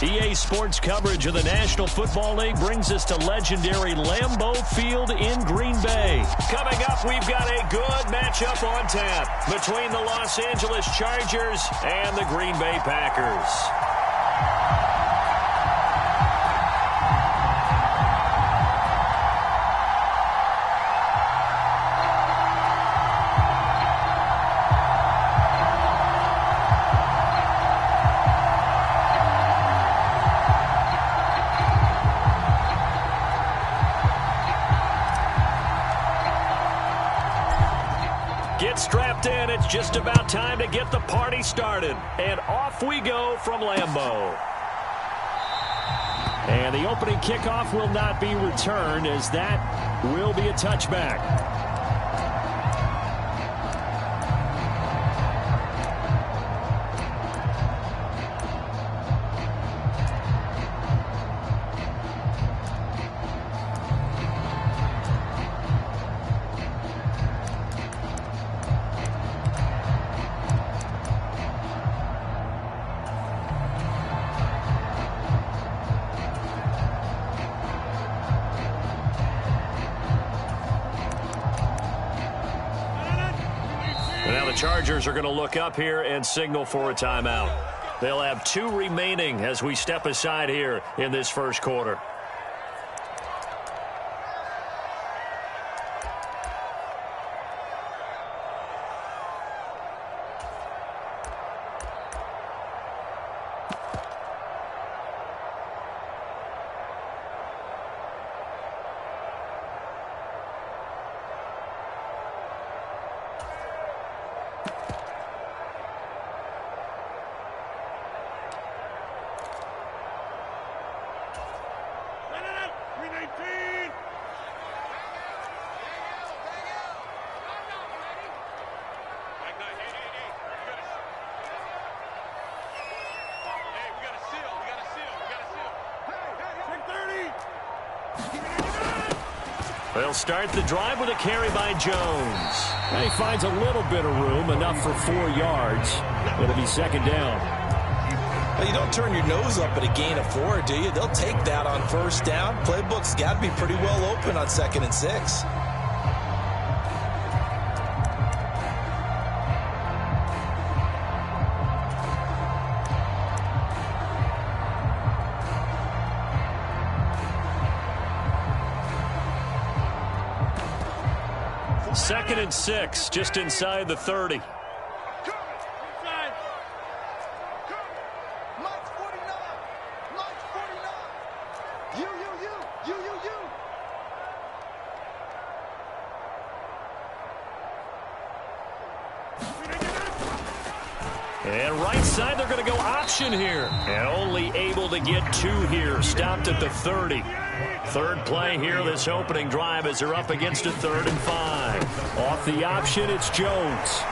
EA Sports coverage of the National Football League brings us to legendary Lambeau Field in Green Bay. Coming up, we've got a good matchup on tap between the Los Angeles Chargers and the Green Bay Packers. Get strapped in. It's just about time to get the party started. And off we go from Lambeau. And the opening kickoff will not be returned, as that will be a touchback. Now the Chargers are going to look up here and signal for a timeout. They'll have 2 remaining as we step aside here in this first quarter. They'll start the drive with a carry by Jones. And he finds a little bit of room, enough for 4 yards. It'll be second down. Well, you don't turn your nose up at a gain of 4, do you? They'll take that on first down. Playbook's got to be pretty well open on 2nd and 6. Second and 6, just inside the 30. And right side, they're going to go option here. And only able to get 2 here. Stopped at the 30. Third play here, this opening drive, as they're up against a 3rd and 5. Off the option, it's Jones.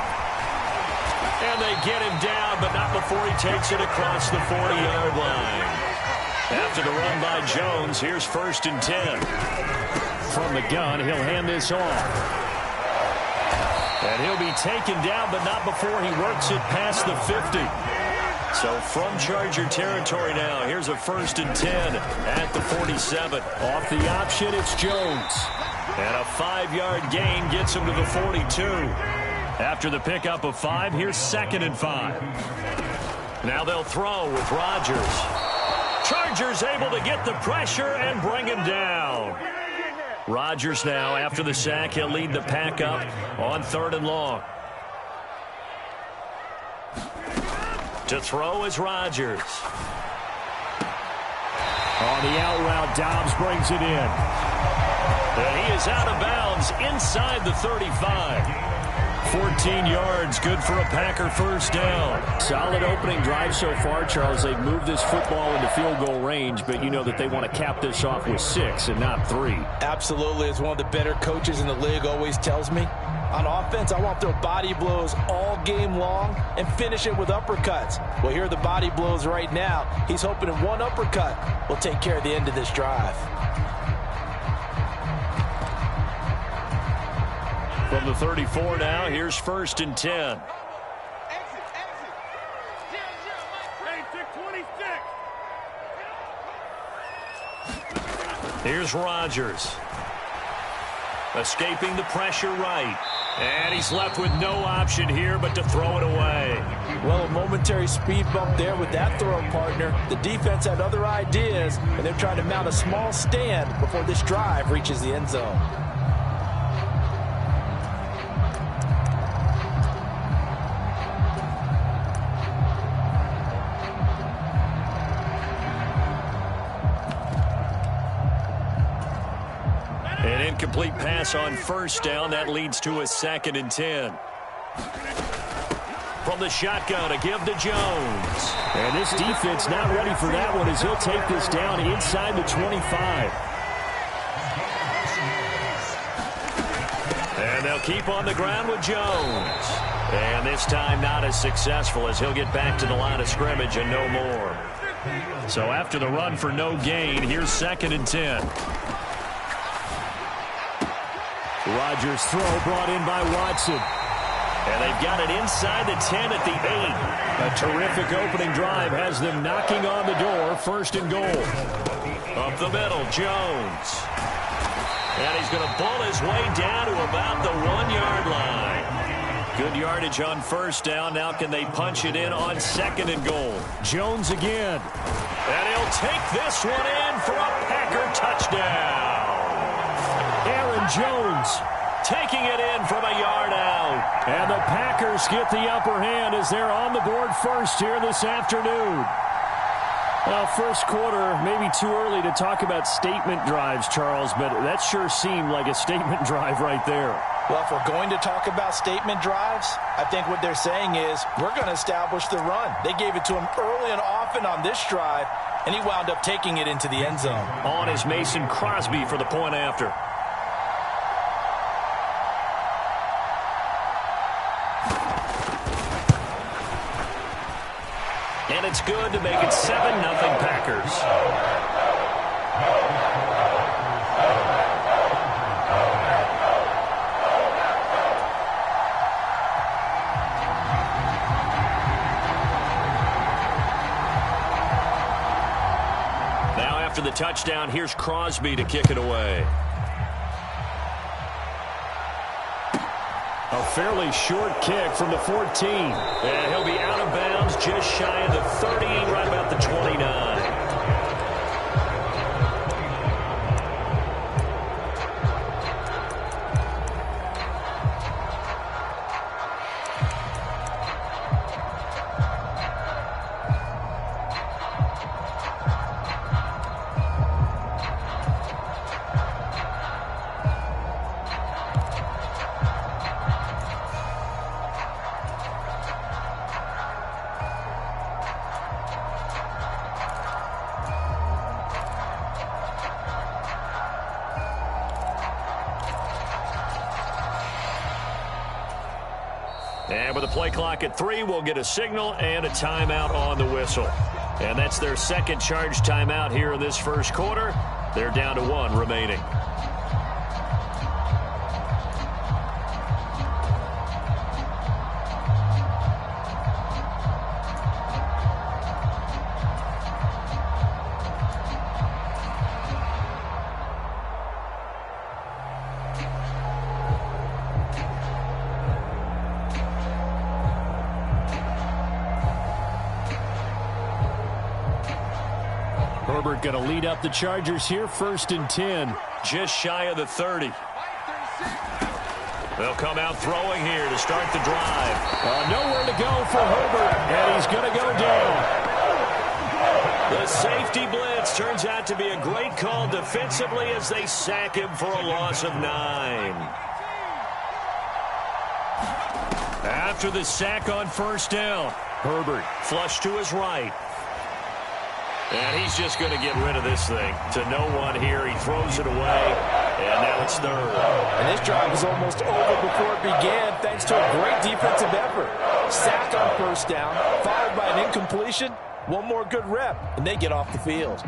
And they get him down, but not before he takes it across the 40-yard line. After the run by Jones, here's 1st and 10. From the gun, he'll hand this off. And he'll be taken down, but not before he works it past the 50. So from Charger territory now, here's a 1st and 10 at the 47. Off the option, it's Jones. And a 5-yard gain gets him to the 42. After the pickup of 5, here's 2nd and 5. Now they'll throw with Rodgers. Chargers able to get the pressure and bring him down. Rodgers now, after the sack, he'll lead the pack up on 3rd and long. To throw is Rodgers. On the out route, Dobbs brings it in. And he is out of bounds inside the 35. 14 yards, good for a Packer first down. Solid opening drive so far, Charles. They've moved this football into field goal range, but you know that they want to cap this off with 6 and not 3. Absolutely. As one of the better coaches in the league always tells me, on offense, I want their body blows all game long and finish it with uppercuts. Well, here are the body blows right now. He's hoping in one uppercut will take care of the end of this drive. From the 34 now, here's 1st and 10. Hey, 26. Here's Rodgers. Escaping the pressure right. And he's left with no option here but to throw it away. Well, a momentary speed bump there with that throw, partner. The defense had other ideas, and they're trying to mount a small stand before this drive reaches the end zone. An incomplete pass on first down. That leads to a 2nd and 10. From the shotgun, a give to Jones. And this defense not ready for that one as he'll take this down inside the 25. And they'll keep on the ground with Jones. And this time not as successful as he'll get back to the line of scrimmage and no more. So after the run for no gain, here's 2nd and 10. Rodgers' throw brought in by Watson. And they've got it inside the 10 at the 8. A terrific opening drive has them knocking on the door. 1st and goal. Up the middle, Jones. And he's going to bull his way down to about the 1-yard line. Good yardage on first down. Now can they punch it in on 2nd and goal? Jones again. And he'll take this one in for a Packer touchdown. Aaron Jones taking it in from a yard out. And the Packers get the upper hand as they're on the board first here this afternoon. Well, first quarter, maybe too early to talk about statement drives, Charles, but that sure seemed like a statement drive right there. Well, if we're going to talk about statement drives, I think what they're saying is we're going to establish the run. They gave it to him early and often on this drive, and he wound up taking it into the end zone. On is Mason Crosby for the point after. And it's good to make it 7-0 Packers. Now after the touchdown, here's Crosby to kick it away. A fairly short kick from the 14. And he'll be out of bounds just shy of the 30, right about the 29. And with the play clock at 3, we'll get a signal and a timeout on the whistle. And that's their second charge timeout here in this first quarter. They're down to 1 remaining. Herbert going to lead up the Chargers here, 1st and 10. Just shy of the 30. They'll come out throwing here to start the drive. Nowhere to go for Herbert, and he's going to go down. The safety blitz turns out to be a great call defensively as they sack him for a loss of 9. After the sack on first down, Herbert flush to his right. And he's just going to get rid of this thing to no one here. He throws it away, and now it's 3rd. And this drive was almost over before it began thanks to a great defensive effort. Sack on first down, followed by an incompletion. One more good rep, and they get off the field.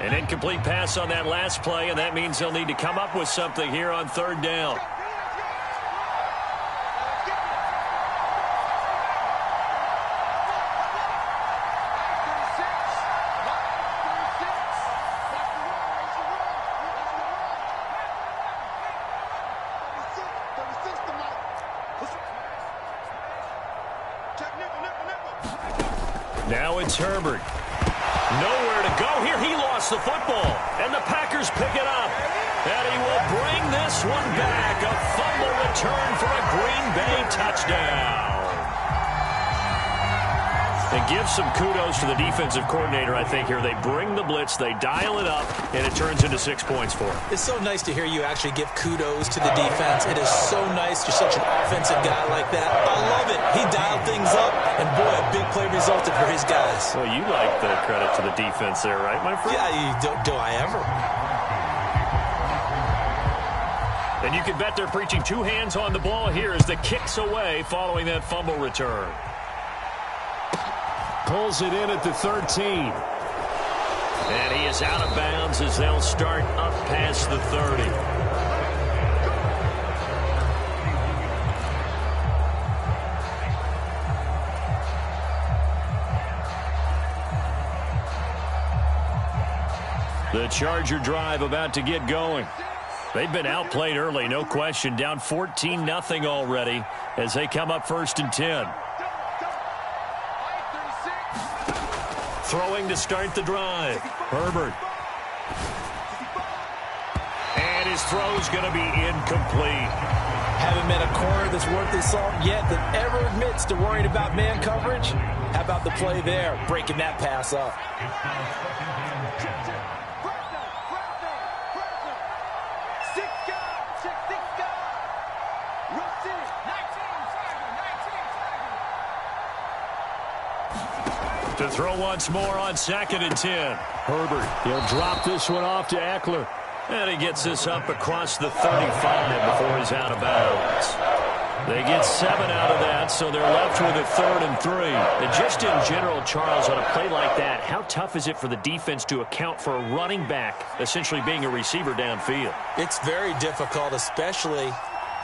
An incomplete pass on that last play, and that means they'll need to come up with something here on 3rd down. Now it's Herbert. Nowhere to go here. He lost the football. And the Packers pick it up. And he will bring this one back. A fumble return for a Green Bay touchdown. And give some kudos to the defensive coordinator, I think, here. They bring the blitz, they dial it up, and it turns into 6 points for them. It's so nice to hear you actually give kudos to the defense. It is so nice. You're such an offensive guy like that. I love it. He dialed things up, and boy, a big play resulted for his guys. Well, you like the credit to the defense there, right, my friend? Yeah, do I ever? And you can bet they're preaching two hands on the ball here as the kick's away following that fumble return. Pulls it in at the 13. And he is out of bounds as they'll start up past the 30. The Charger drive about to get going. They've been outplayed early, no question. Down 14-0 already as they come up 1st and 10. Throwing to start the drive. Herbert. And his throw's going to be incomplete. Haven't met a corner that's worth his salt yet that ever admits to worrying about man coverage. How about the play there, breaking that pass up? To throw once more on 2nd and 10. Herbert, he'll drop this one off to Eckler. And he gets this up across the 35 before he's out of bounds. They get 7 out of that, so they're left with a 3rd and 3. And just in general, Charles, on a play like that, how tough is it for the defense to account for a running back essentially being a receiver downfield? It's very difficult, especially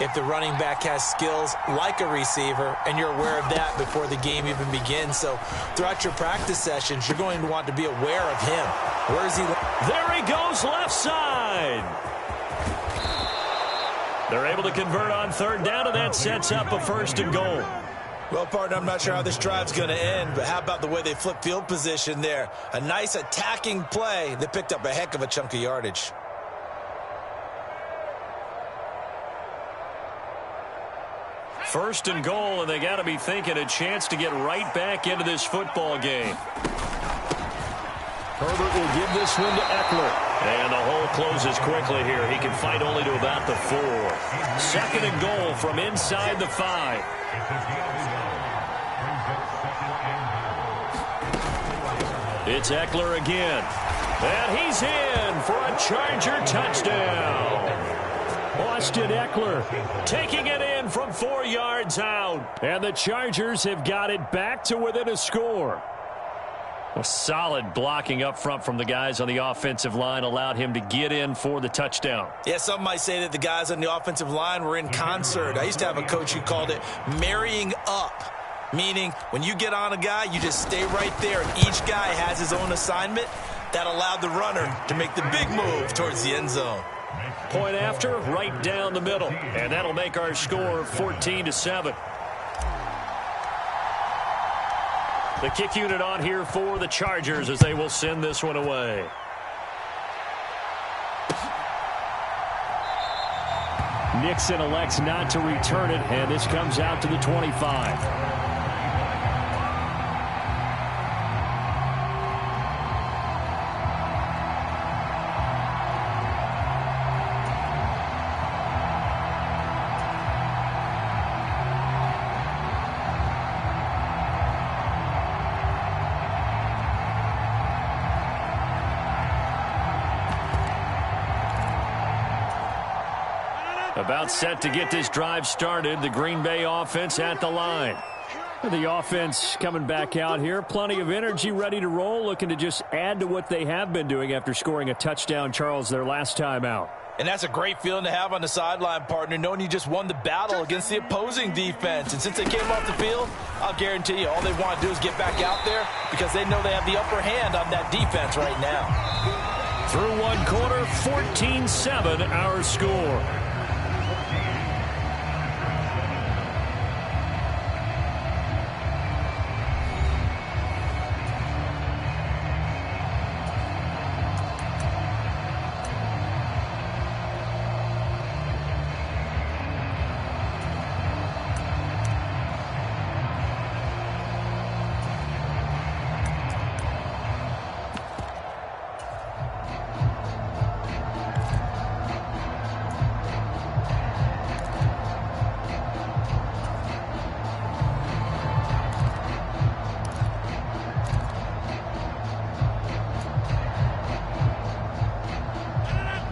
if the running back has skills like a receiver, and you're aware of that before the game even begins. So throughout your practice sessions, you're going to want to be aware of him. Where is he? There he goes, left side. They're able to convert on 3rd down, and that sets up a 1st and goal. Well, partner, I'm not sure how this drive's going to end, but how about the way they flip field position there? A nice attacking play that picked up a heck of a chunk of yardage. First and goal, and they got to be thinking a chance to get right back into this football game. Herbert will give this one to Eckler. And the hole closes quickly here. He can fight only to about the 4. 2nd and goal from inside the 5. It's Eckler again. And he's in for a Charger touchdown. Austin Eckler taking it in from 4 yards out. And the Chargers have got it back to within a score. A solid blocking up front from the guys on the offensive line allowed him to get in for the touchdown. Yeah, some might say that the guys on the offensive line were in concert. I used to have a coach who called it marrying up, meaning when you get on a guy, you just stay right there, and each guy has his own assignment. That allowed the runner to make the big move towards the end zone. Point after, right down the middle. And that'll make our score 14-7. The kick unit on here for the Chargers as they will send this one away. Nixon elects not to return it, and this comes out to the 25. About set to get this drive started. The Green Bay offense at the line. The offense coming back out here. Plenty of energy, ready to roll, looking to just add to what they have been doing after scoring a touchdown, Charles, their last time out. And that's a great feeling to have on the sideline, partner, knowing you just won the battle against the opposing defense. And since they came off the field, I'll guarantee you all they want to do is get back out there because they know they have the upper hand on that defense right now. Through one quarter, 14-7 our score.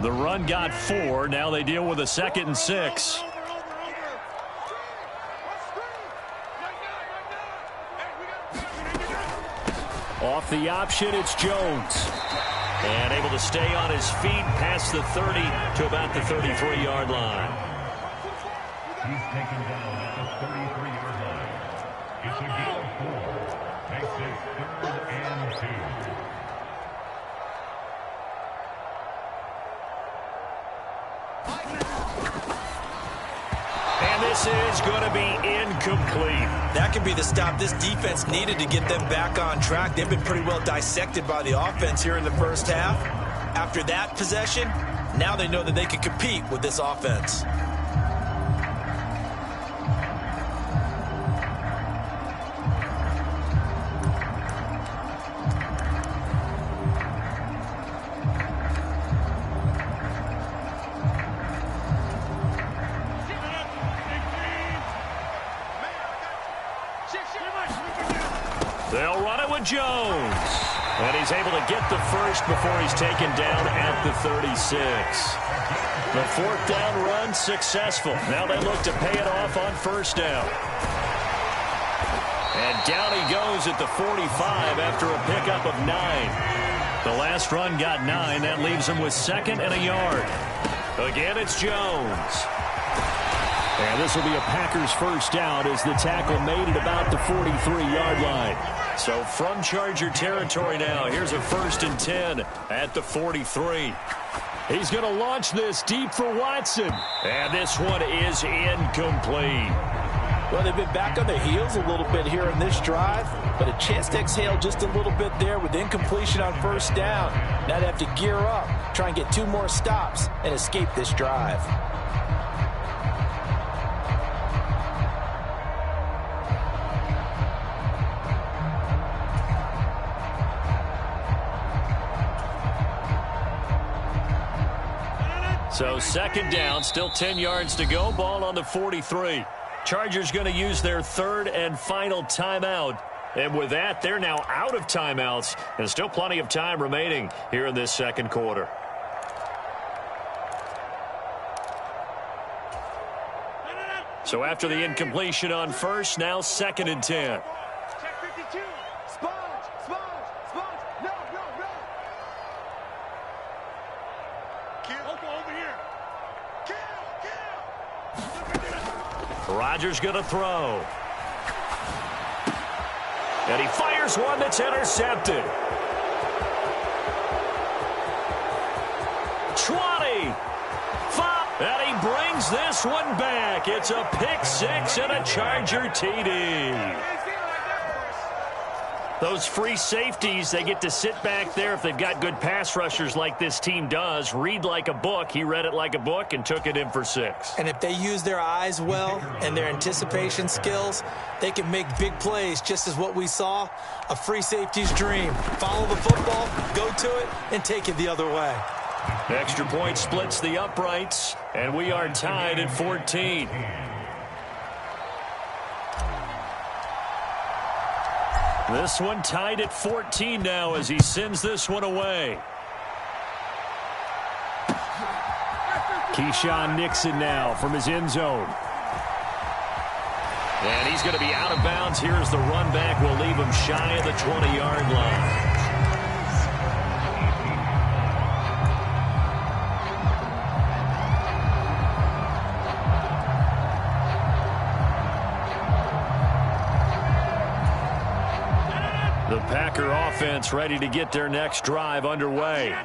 The run got 4. Now they deal with a 2nd and 6. Off the option, it's Jones. And able to stay on his feet past the 30 to about the 33-yard line. He's taken down at the 33-yard line. It's a gain of 4. Makes it 3rd and 2. And this is going to be incomplete. That could be the stop this defense needed to get them back on track. They've been pretty well dissected by the offense here in the first half. After that possession, now they know that they can compete with this offense. They'll run it with Jones. And he's able to get the first before he's taken down at the 36. The 4th down run successful. Now they look to pay it off on 1st down. And down he goes at the 45 after a pickup of 9. The last run got 9. That leaves him with 2nd and a yard. Again, it's Jones. And this will be a Packers 1st down as the tackle made at about the 43-yard line. So from Charger territory now, here's a 1st and 10 at the 43. He's going to launch this deep for Watson. And this one is incomplete. Well, they've been back on their heels a little bit here in this drive, but a chance to exhale just a little bit there with incompletion on 1st down. Now they have to gear up, try and get 2 more stops, and escape this drive. So 2nd down, still 10 yards to go. Ball on the 43. Chargers going to use their 3rd and final timeout. And with that, they're now out of timeouts. And still plenty of time remaining here in this 2nd quarter. So after the incompletion on 1st, now 2nd and 10. Check 52. Sponge. No. Kill. Over here. Kill. Rodgers going to throw. And he fires one that's intercepted. 20. 5. And he brings this one back. It's a pick 6 and a Charger TD. Those free safeties, they get to sit back there if they've got good pass rushers like this team does. Read like a book. He read it like a book and took it in for 6. And if they use their eyes well and their anticipation skills, they can make big plays, just as what we saw, a free safety's dream. Follow the football, go to it, and take it the other way. Extra point splits the uprights, and we are tied at 14. This one tied at 14 now as he sends this one away. Keyshawn Nixon now from his end zone. And he's going to be out of bounds. Here's the run back. Will leave him shy of the 20-yard line. The Packer offense ready to get their next drive underway.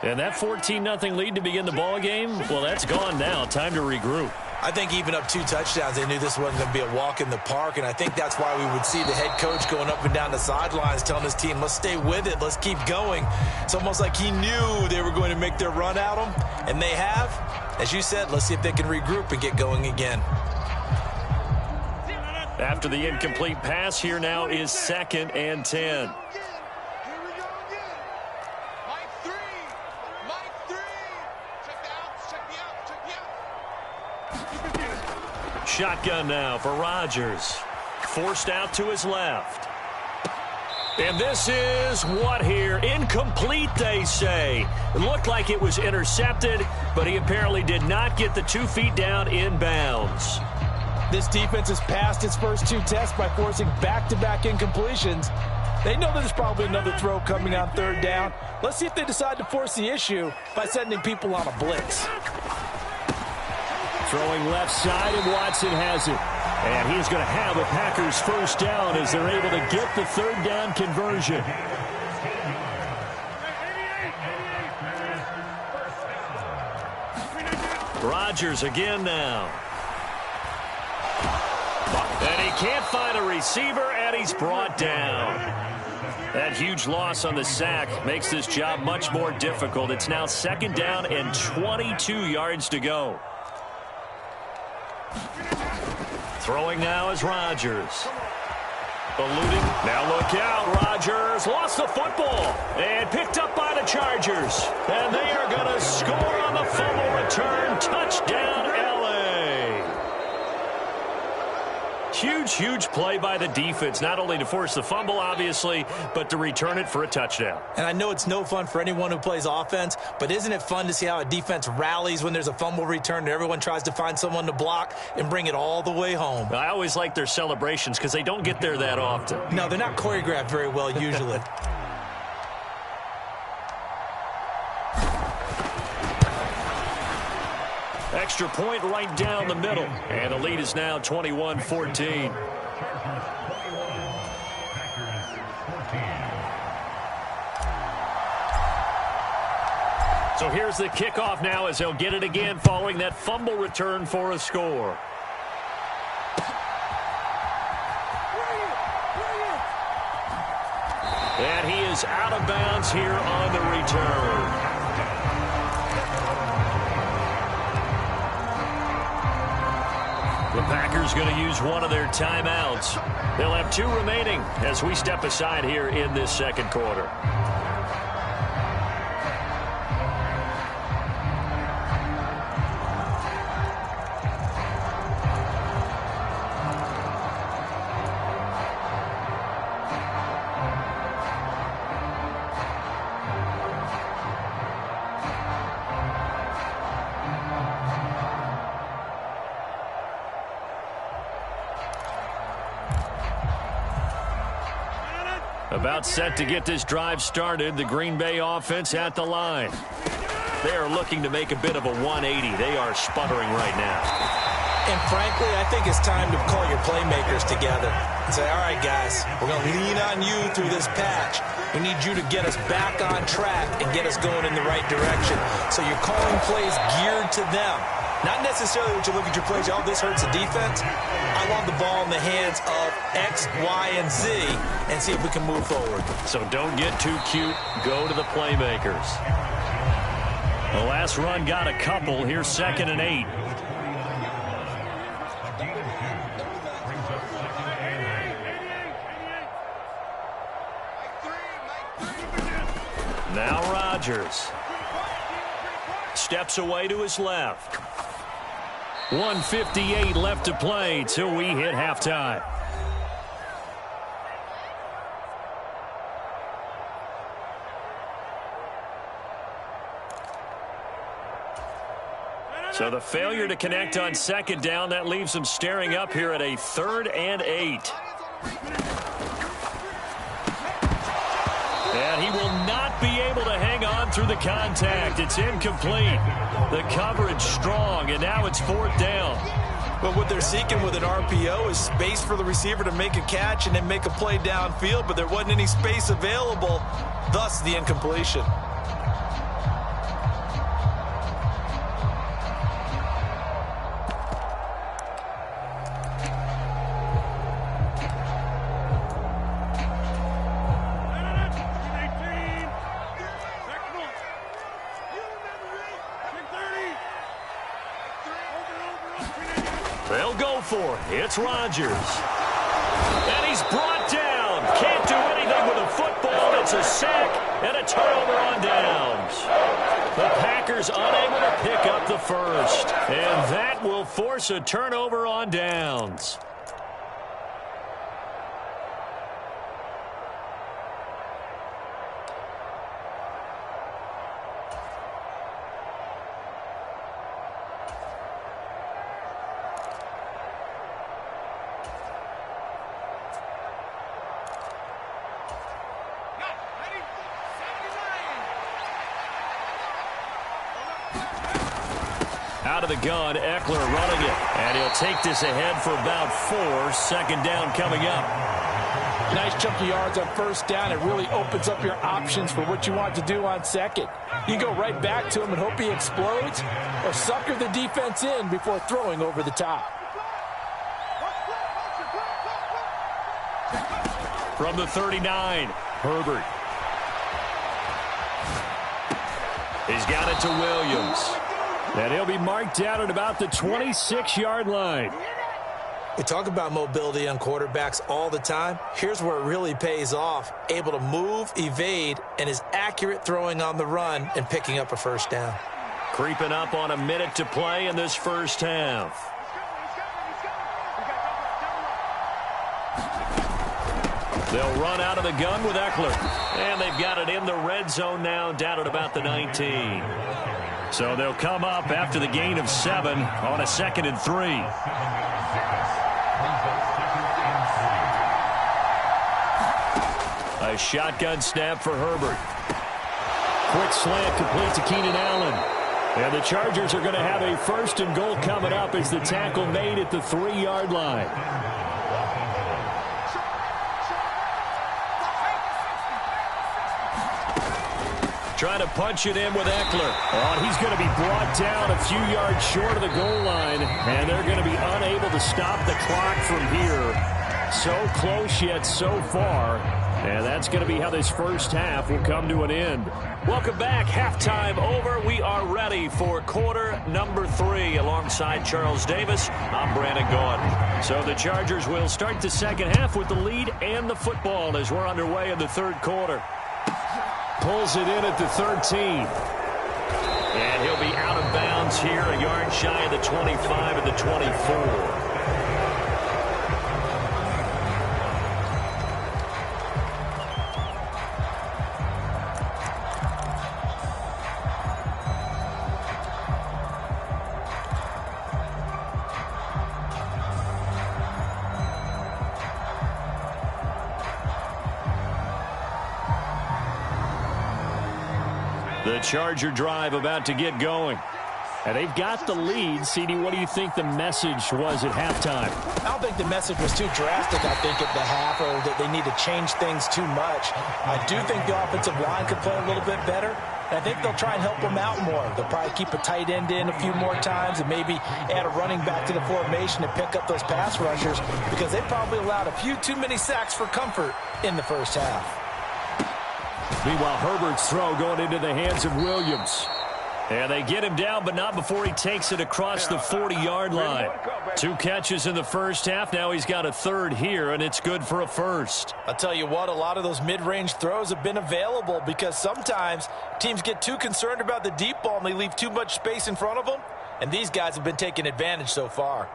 And that 14-0 lead to begin the ball game, well, that's gone now. Time to regroup. I think even up 2 touchdowns, they knew this wasn't going to be a walk in the park, and I think that's why we would see the head coach going up and down the sidelines telling his team, let's stay with it, let's keep going. It's almost like he knew they were going to make their run at him, and they have. As you said, let's see if they can regroup and get going again. After the incomplete pass, here now is 2nd and 10. Shotgun now for Rodgers. Forced out to his left. And this is what here? Incomplete, they say. It looked like it was intercepted, but he apparently did not get the 2 feet down in bounds. This defense has passed its first 2 tests by forcing back-to-back incompletions. They know there's probably another throw coming on 3rd down. Let's see if they decide to force the issue by sending people on a blitz. Throwing left side, and Watson has it. And he's going to have a Packers first down as they're able to get the 3rd down conversion. Rodgers again now. And he can't find a receiver, and he's brought down. That huge loss on the sack makes this job much more difficult. It's now 2nd down and 22 yards to go. Throwing now is Rodgers. Eluding. Now look out. Rodgers lost the football and picked up by the Chargers. And they are going to score on the fumble return. Touchdown, LA. Huge play by the defense, not only to force the fumble, obviously, but to return it for a touchdown. And I know it's no fun for anyone who plays offense, but isn't it fun to see how a defense rallies when there's a fumble return and everyone tries to find someone to block and bring it all the way home? I always like their celebrations because they don't get there that often. No, they're not choreographed very well usually. Extra point right down the middle. And the lead is now 21-14. So here's the kickoff now as they'll get it again following that fumble return for a score. And he is out of bounds here on the return. The Packers going to use one of their timeouts. They'll have 2 remaining as we step aside here in this 2nd quarter. About set to get this drive started, the Green Bay offense at the line. They are looking to make a bit of a 180. They are sputtering right now. And frankly, I think it's time to call your playmakers together and say, all right, guys, we're going to lean on you through this patch. We need you to get us back on track and get us going in the right direction. So you're calling plays geared to them. Not necessarily what you look at your plays, oh, this hurts the defense. I want the ball in the hands of X, Y, and Z and see if we can move forward. So don't get too cute. Go to the playmakers. The last run got a couple. Here's 2nd and 8. Now Rodgers steps away to his left. 1:58 left to play till we hit halftime. So the failure to connect on 2nd down, that leaves them staring up here at a 3rd and 8. And he will not be able to hang on through the contact. It's incomplete. The coverage strong, and now it's 4th down. But what they're seeking with an RPO is space for the receiver to make a catch and then make a play downfield, but there wasn't any space available, thus the incompletion. They'll go for it. It's Rodgers. And he's brought down. Can't do anything with a football. It's a sack and a turnover on downs. The Packers unable to pick up the first. And that will force a turnover on downs. out of the gun. Eckler running it. And he'll take this ahead for about 4. Second down coming up. Nice chunky yards on first down. It really opens up your options for what you want to do on second. You go right back to him and hope he explodes, or sucker the defense in before throwing over the top. From the 39, Herbert. He's got it to Williams. And he'll be marked down at about the 26-yard line. We talk about mobility on quarterbacks all the time. Here's where it really pays off. Able to move, evade, and is accurate throwing on the run and picking up a first down. Creeping up on a minute to play in this first half. They'll run out of the gun with Eckler. And they've got it in the red zone now, down at about the 19. So they'll come up after the gain of 7 on a 2nd and 3. A shotgun snap for Herbert. Quick slant complete to Keenan Allen. And the Chargers are going to have a 1st and goal coming up as the tackle made at the 3-yard line. Trying to punch it in with Eckler. Oh, he's going to be brought down a few yards short of the goal line, and they're going to be unable to stop the clock from here. So close yet so far, and that's going to be how this first half will come to an end. Welcome back. Halftime over. We are ready for quarter number 3 alongside Charles Davis. I'm Brandon Gaudin. So the Chargers will start the second half with the lead and the football as we're underway in the third quarter. Pulls it in at the 13. And he'll be out of bounds here, a yard shy of the 25 and the 24. The Charger drive about to get going. And they've got the lead. CD, what do you think the message was at halftime? I don't think the message was too drastic, I think, at the half, or that they need to change things too much. I do think the offensive line could play a little bit better. And I think they'll try and help them out more. They'll probably keep a tight end in a few more times and maybe add a running back to the formation and pick up those pass rushers, because they probably allowed a few too many sacks for comfort in the first half. Meanwhile, Herbert's throw going into the hands of Williams. And they get him down, but not before he takes it across the 40-yard line. 2 catches in the first half. Now he's got a 3rd here, and it's good for a 1st. I'll tell you what, a lot of those mid-range throws have been available because sometimes teams get too concerned about the deep ball and they leave too much space in front of them. And these guys have been taking advantage so far.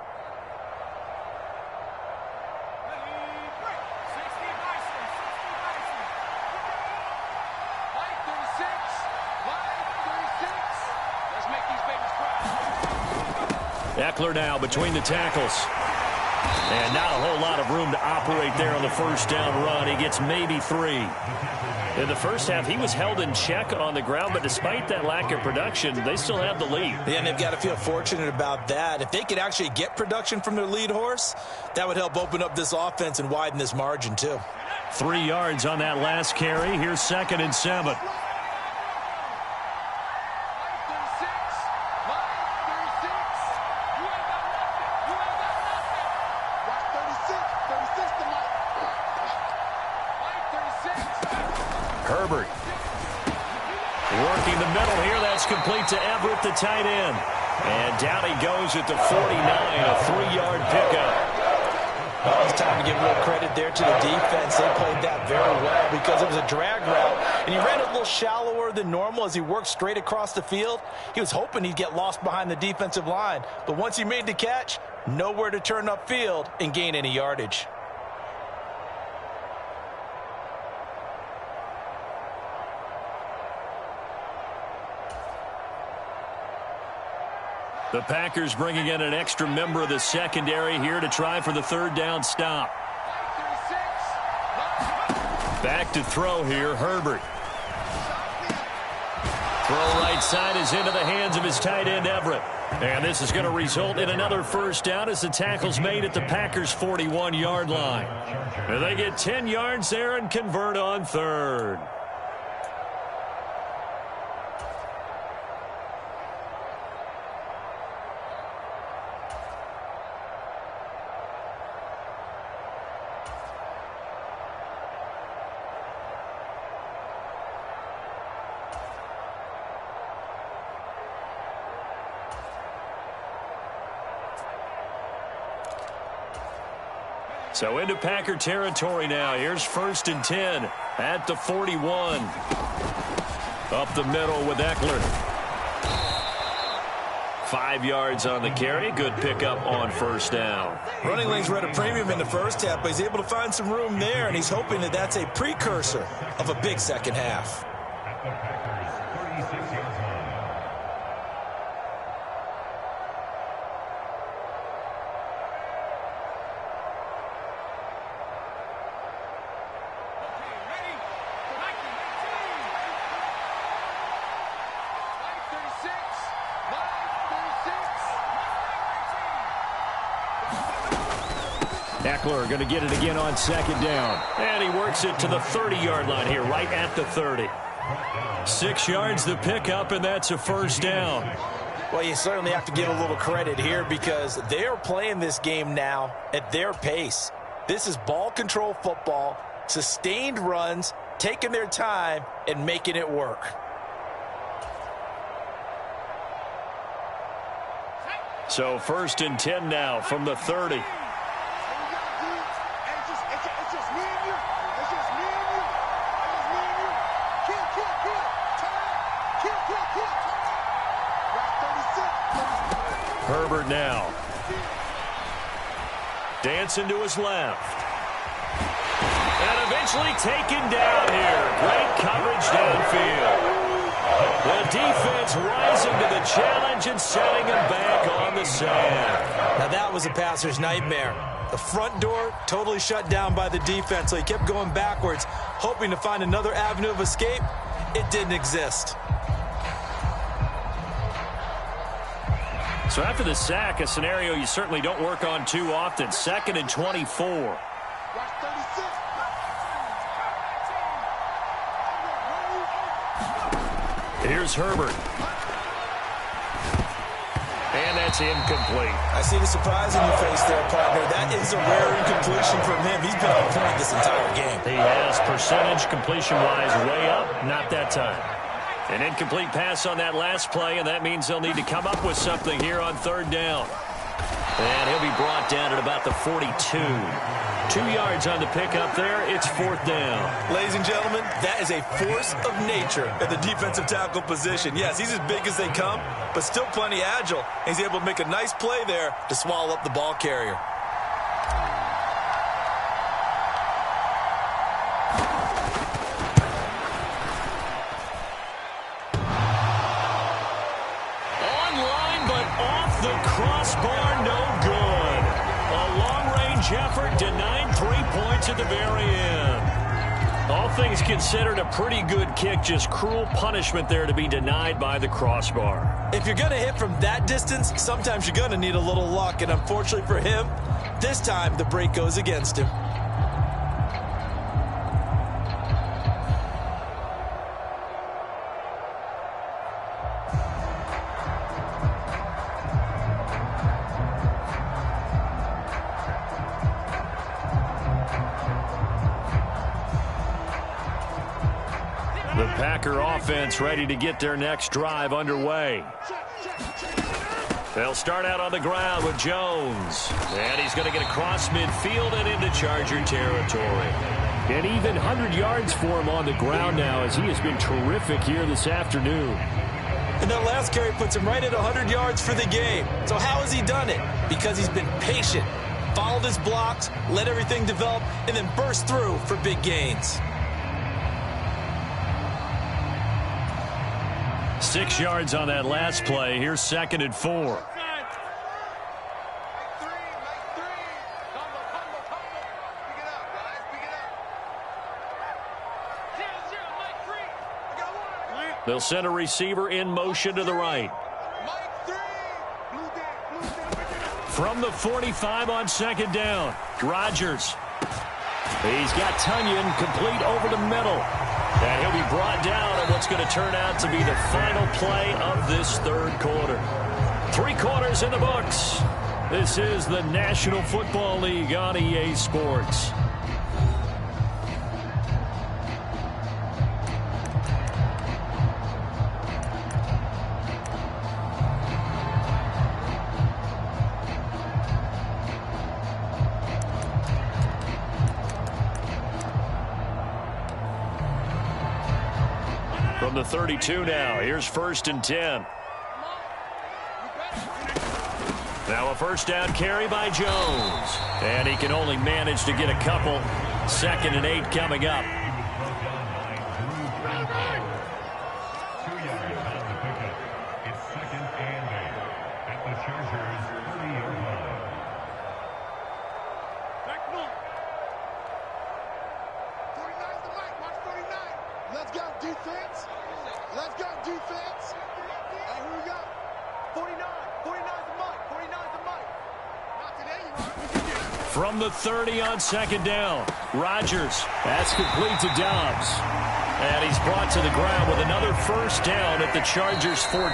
Eckler now between the tackles. And not a whole lot of room to operate there on the first down run. He gets maybe 3. In the first half, he was held in check on the ground, but despite that lack of production, they still have the lead. Yeah, and they've got to feel fortunate about that. If they could actually get production from their lead horse, that would help open up this offense and widen this margin too. 3 yards on that last carry. Here's 2nd and 7. Herbert working the middle here. That's complete to Everett, the tight end. And down he goes at the 49, a 3-yard pickup. Well, it's time to give a little credit there to the defense. They played that very well because it was a drag route, and he ran a little shallower than normal as he worked straight across the field. He was hoping he'd get lost behind the defensive line, but once he made the catch, nowhere to turn upfield and gain any yardage. The Packers bringing in an extra member of the secondary here to try for the 3rd down stop. Back to throw here, Herbert. Throw right side is into the hands of his tight end, Everett. And this is going to result in another first down as the tackle's made at the Packers' 41-yard line. And they get 10 yards there and convert on third. So into Packer territory now. Here's 1st and 10 at the 41. Up the middle with Eckler. 5 yards on the carry. Good pickup on first down. Running lanes were at a premium in the first half, but he's able to find some room there, and he's hoping that that's a precursor of a big second half. At the Packers' 36-yard line. Eckler going to get it again on 2nd down. And he works it to the 30-yard line here, right at the 30. 6 yards the pickup, and that's a first down. Well, you certainly have to give a little credit here because they're playing this game now at their pace. This is ball control football, sustained runs, taking their time, and making it work. So 1st and 10 now from the 30. Herbert now. Dancing to his left. And eventually taken down here. Great coverage downfield. The defense rising to the challenge and setting him back on the sand. Now that was a passer's nightmare. The front door totally shut down by the defense, so he kept going backwards, hoping to find another avenue of escape. It didn't exist. So after the sack, a scenario you certainly don't work on too often. 2nd and 24. Here's Herbert. And that's incomplete. I see the surprise in your face there, partner. That is a rare incompletion from him. He's been on point this entire game. He has percentage completion-wise way up. Not that time. An incomplete pass on that last play, and that means they'll need to come up with something here on 3rd down. And he'll be brought down at about the 42. 2 yards on the pickup there. It's 4th down. Ladies and gentlemen, that is a force of nature at the defensive tackle position. Yes, he's as big as they come, but still plenty agile. He's able to make a nice play there to swallow up the ball carrier. Crossbar, no good. A long-range effort denied 3 points at the very end. All things considered, a pretty good kick. Just cruel punishment there to be denied by the crossbar. If you're going to hit from that distance, sometimes you're going to need a little luck. And unfortunately for him, this time the break goes against him. The Packer offense ready to get their next drive underway. They'll start out on the ground with Jones. And he's going to get across midfield and into Charger territory. And even 100 yards for him on the ground now, as he has been terrific here this afternoon. And that last carry puts him right at 100 yards for the game. So how has he done it? Because he's been patient, followed his blocks, let everything develop, and then burst through for big gains. 6 yards on that last play. Here's 2nd and 4. They'll send a receiver in motion to the right. From the 45 on second down, Rodgers. He's got Tunyon complete over the middle. And he'll be brought down on what's going to turn out to be the final play of this third quarter. 3 quarters in the books. This is the National Football League on EA Sports. From the 32 now, here's 1st and 10. Now a first down carry by Jones. And he can only manage to get a couple. 2nd and 8 coming up. It's 2nd and 8 at the Chargers' 30-yard line. Back north. 49's the mic. Watch 49. Let's go, defense. Let's go, defense. Hey, who we got? 49. 49's the mic. 49's the mic. Not today, you are. From the 30 on second down, Rodgers. That's complete to Dobbs. And he's brought to the ground with another first down at the Chargers' 14.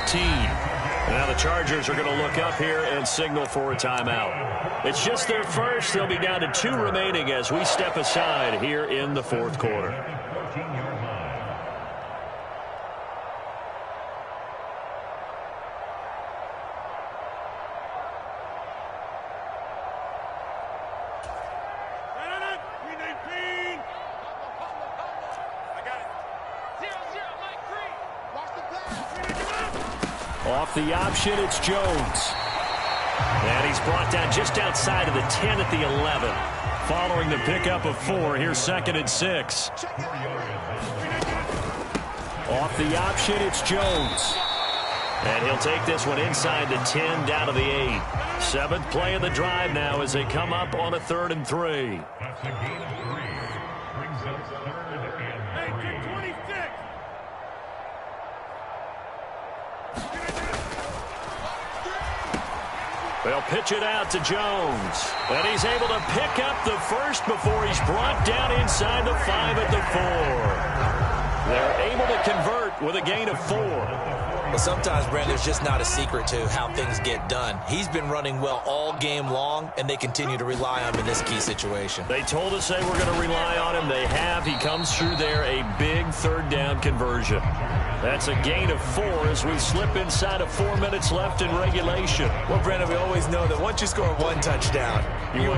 Now the Chargers are going to look up here and signal for a timeout. It's just their first. They'll be down to 2 remaining as we step aside here in the 4th quarter. 14-yard line. Off the option, it's Jones. And he's brought down just outside of the 10 at the 11. Following the pickup of 4, here's 2nd and 6. Off the option, it's Jones. And he'll take this one inside the 10 down to the 8. 7th play of the drive now as they come up on a 3rd and 3. That's a gain of 3. Brings up 3rd and 3. They'll pitch it out to Jones. And he's able to pick up the first before he's brought down inside the 5 at the 4. They're able to convert with a gain of 4. Well, sometimes, Brent, there's just not a secret to how things get done. He's been running well all game long, and they continue to rely on him in this key situation. They told us they were going to rely on him. They have. He comes through there, a big 3rd down conversion. That's a gain of 4 as we slip inside of 4 minutes left in regulation. Well, Brandon, we always know that once you score 1 touchdown, you're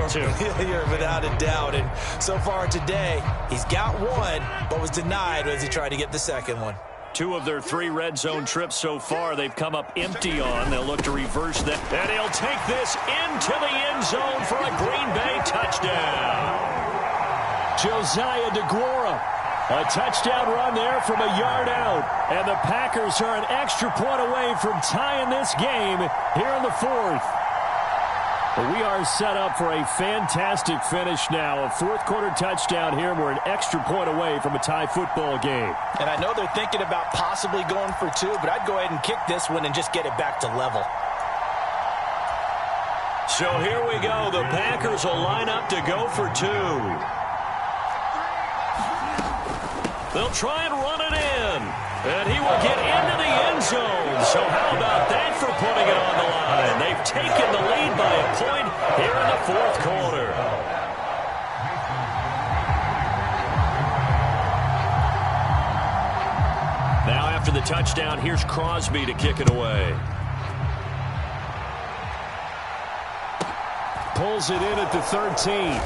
without a doubt. And so far today, he's got 1, but was denied as he tried to get the 2nd one. 2 of their 3 red zone trips so far they've come up empty on. They'll look to reverse that. And he'll take this into the end zone for a Green Bay touchdown. Josiah DeGuara. A touchdown run there from a yard out. And the Packers are an extra point away from tying this game here in the 4th. But we are set up for a fantastic finish now. A 4th quarter touchdown here. We're an extra point away from a tie football game. And I know they're thinking about possibly going for 2, but I'd go ahead and kick this one and just get it back to level. So here we go. The Packers will line up to go for 2. They'll try and run it in. And he will get into the end zone. So how about that for putting it on the line? They've taken the lead by a point here in the 4th quarter. Now after the touchdown, here's Crosby to kick it away. Pulls it in at the 13.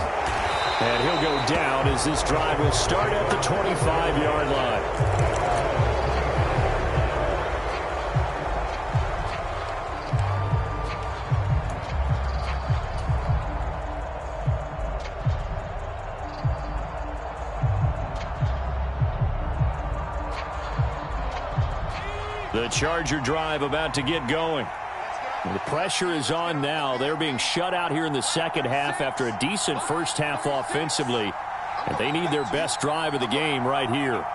And he'll go down as this drive will start at the 25-yard line. The Charger drive about to get going. The pressure is on now. They're being shut out here in the second half after a decent first half offensively. And they need their best drive of the game right here.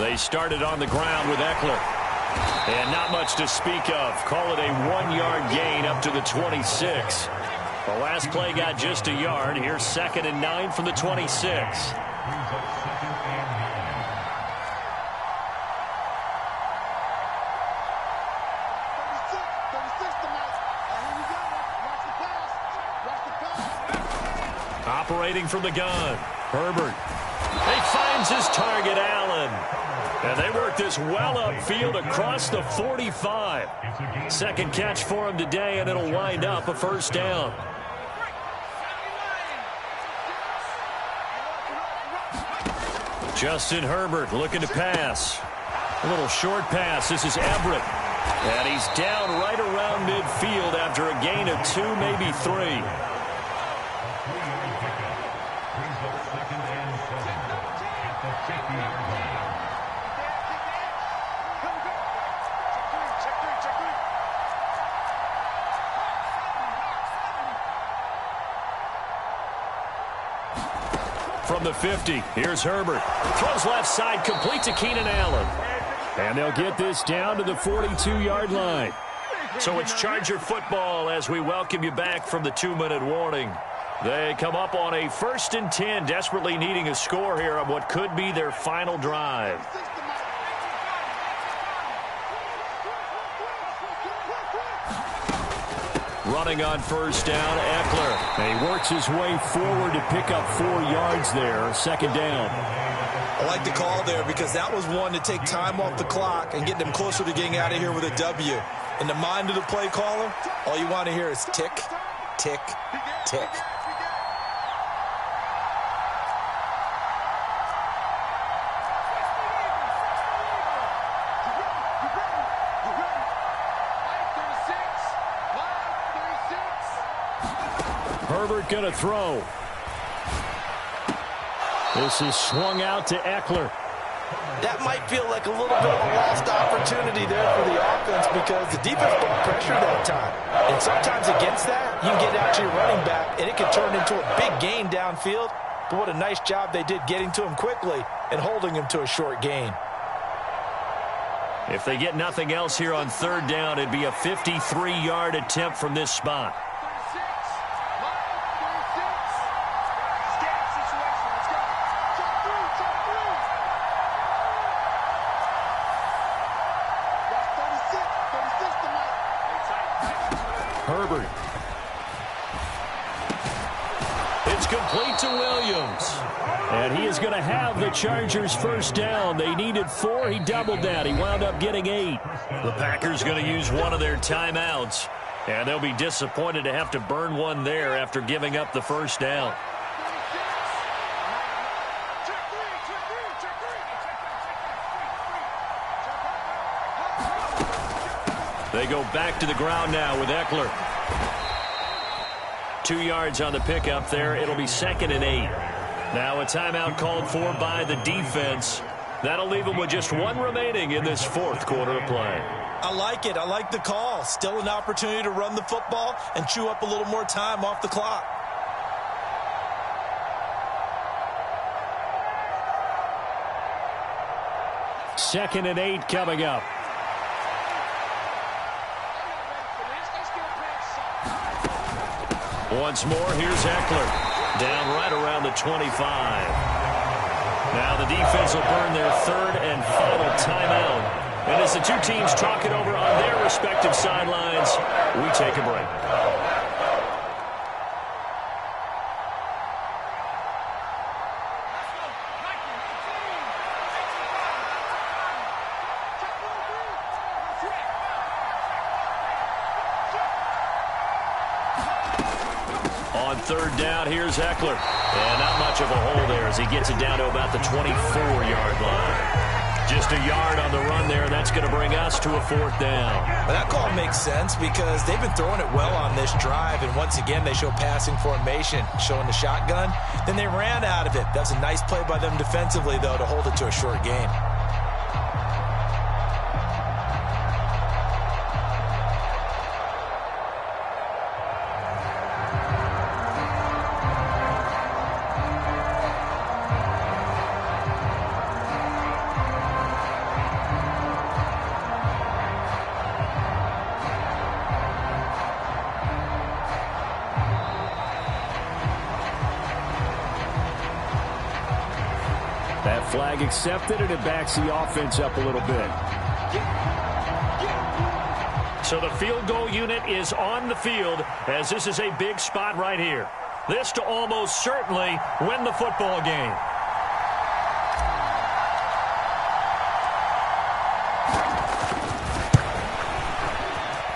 They started on the ground with Eckler. And not much to speak of. Call it a 1-yard gain up to the 26. The last play got just a yard. Here's 2nd and 9 from the 26. Operating from the gun, Herbert. He finds his target, Allen. And they work this well upfield across the 45. Second catch for him today, and it'll wind up a first down. Justin Herbert looking to pass. A little short pass. This is Everett. And he's down right around midfield after a gain of 2, maybe 3. From the 50, here's Herbert. Throws left side, complete to Keenan Allen. And they'll get this down to the 42-yard line. So it's Charger football as we welcome you back from the 2-minute warning. They come up on a 1st and 10, desperately needing a score here on what could be their final drive. Running on first down, Eckler. And he works his way forward to pick up 4 yards there, 2nd down. I like the call there because that was one to take time off the clock and get them closer to getting out of here with a W. In the mind of the play caller, all you want to hear is tick, tick, tick. Herbert going to throw. This is swung out to Eckler. That might feel like a little bit of a lost opportunity there for the offense because the defense put pressure that time. And sometimes against that, you can get out to your running back, and it can turn into a big gain downfield. But what a nice job they did getting to him quickly and holding him to a short gain. If they get nothing else here on 3rd down, it'd be a 53-yard attempt from this spot. Herbert. It's complete to Williams. And he is going to have the Chargers' first down. They needed 4. He doubled that. He wound up getting 8. The Packers going to use one of their timeouts. And they'll be disappointed to have to burn one there after giving up the first down. They go back to the ground now with Eckler. 2 yards on the pickup there. It'll be 2nd and 8. Now a timeout called for by the defense. That'll leave them with just 1 remaining in this 4th quarter of play. I like it. I like the call. Still an opportunity to run the football and chew up a little more time off the clock. Second and 8 coming up. Once more, here's Eckler. Down right around the 25. Now the defense will burn their 3rd and final timeout. And as the two teams talk it over on their respective sidelines, we take a break. On 3rd down, here's Eckler. And not much of a hole there as he gets it down to about the 24-yard line. Just a yard on the run there. That's going to bring us to a 4th down. Well, that call makes sense because they've been throwing it well on this drive. And once again, they show passing formation, showing the shotgun. Then they ran out of it. That's a nice play by them defensively, though, to hold it to a short gain. That flag accepted, and it backs the offense up a little bit. So the field goal unit is on the field as this is a big spot right here. This to almost certainly win the football game.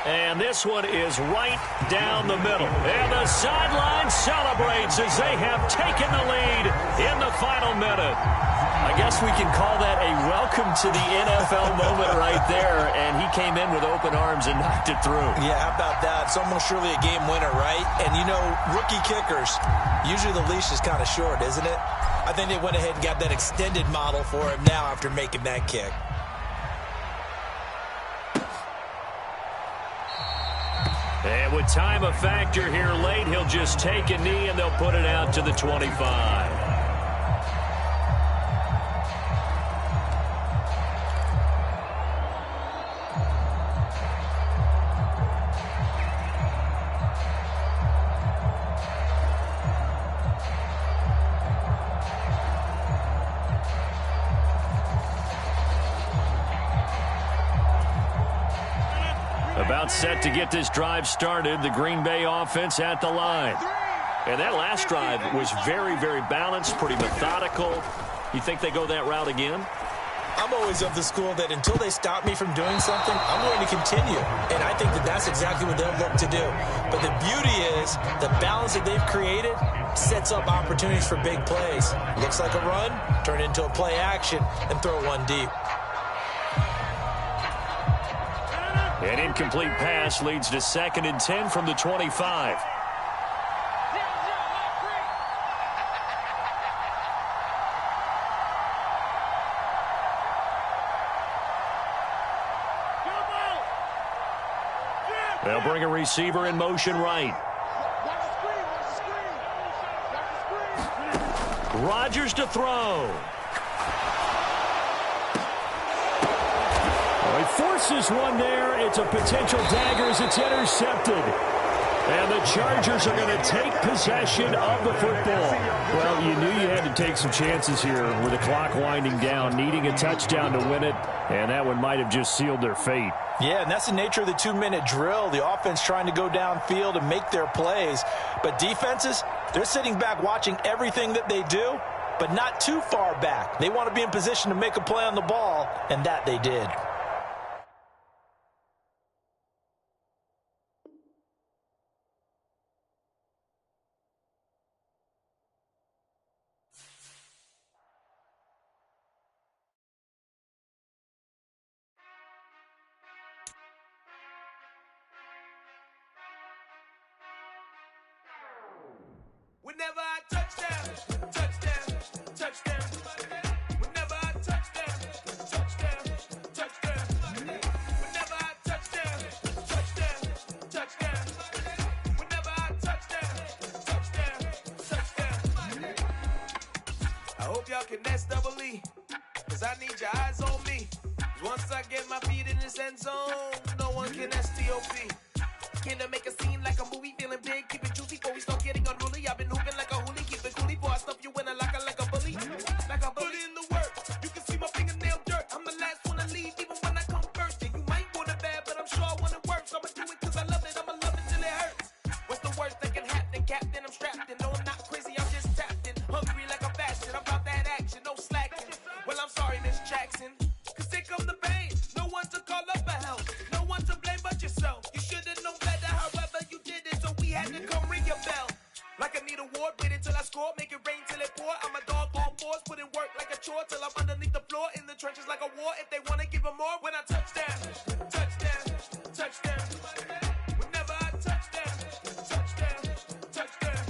And this one is right down the middle. And the sideline celebrates as they have taken the lead in the final minute. I guess we can call that a welcome to the NFL moment right there. And he came in with open arms and knocked it through. Yeah, how about that? It's almost surely a game winner, right? And, you know, rookie kickers, usually the leash is kind of short, isn't it? I think they went ahead and got that extended model for him now after making that kick. And with time a factor here late, he'll just take a knee and they'll put it out to the 25. About set to get this drive started, the Green Bay offense at the line. And that last drive was very, very balanced, pretty methodical. You think they go that route again? I'm always of the school that until they stop me from doing something, I'm going to continue. And I think that that's exactly what they'll look to do. But the beauty is the balance that they've created sets up opportunities for big plays. Looks like a run, turn it into a play action, and throw one deep. An incomplete pass leads to 2nd and 10 from the 25. They'll bring a receiver in motion right. Rodgers to throw. He forces one there. It's a potential dagger as it's intercepted. And the Chargers are going to take possession of the football. Well, you knew you had to take some chances here with the clock winding down, needing a touchdown to win it, and that one might have just sealed their fate. Yeah, and that's the nature of the 2-minute drill. The offense trying to go downfield and make their plays. But defenses, they're sitting back watching everything that they do, but not too far back. They want to be in position to make a play on the ball, and that they did. Whenever I touchdown, touchdown, touchdown. Whenever I touchdown, touchdown, touchdown. Whenever I touchdown, touchdown, touchdown. Whenever I touchdown, touchdown, touchdown. I hope y'all can SWE, cause I need your eyes on me. Once I get my feet in this end zone, no one can STOP. Can I make a scene like a movie, feeling big, keep it juicy before we start getting unruly. I've been hooping like a hoolie, keep it coolie before I stuff you in a locker like a bully. Like a bully in the work, you can see my fingernail dirt. I'm the last one to leave, even when I come first. Yeah, you might want it bad, but I'm sure I want it worse. I'ma do it cause I love it, I'ma love it till it hurts. What's the worst that can happen, Captain? I'm strapped in, no I'm not crazy, I'm just tapped in. Hungry like a bastard, I'm about that action, no slacking. Well, I'm sorry, Miss Jackson, cause here come the pain. No one to call up for help, no one to blame but yourself. You should've known better, however you did it, so we had to come ring your bell. Like I need a ward, wait until I score, make it rain till it pour. I'm a dog on fours, put in work like a chore till I'm underneath the floor, in the trenches like a war. If they wanna give them more, when I touchdown, touchdown, touchdown. Whenever I touchdown, touchdown, touchdown.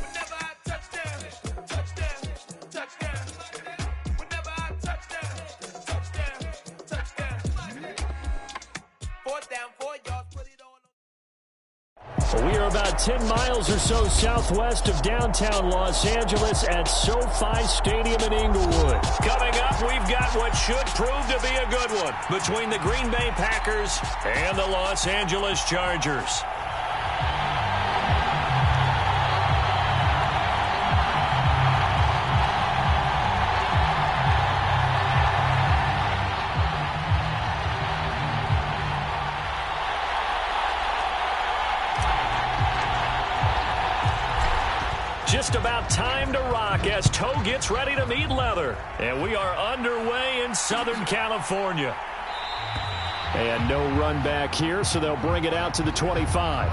Whenever I touchdown, touchdown, touchdown. Whenever I touchdown, touchdown, touchdown. 4th down, 4 yards, put it on. We are about 10 miles or so southwest of downtown Los Angeles at SoFi Stadium in Inglewood. Coming up, we've got what should prove to be a good one between the Green Bay Packers and the Los Angeles Chargers. time to rock as toe gets ready to meet leather. And we are underway in Southern California. And no run back here, so they'll bring it out to the 25.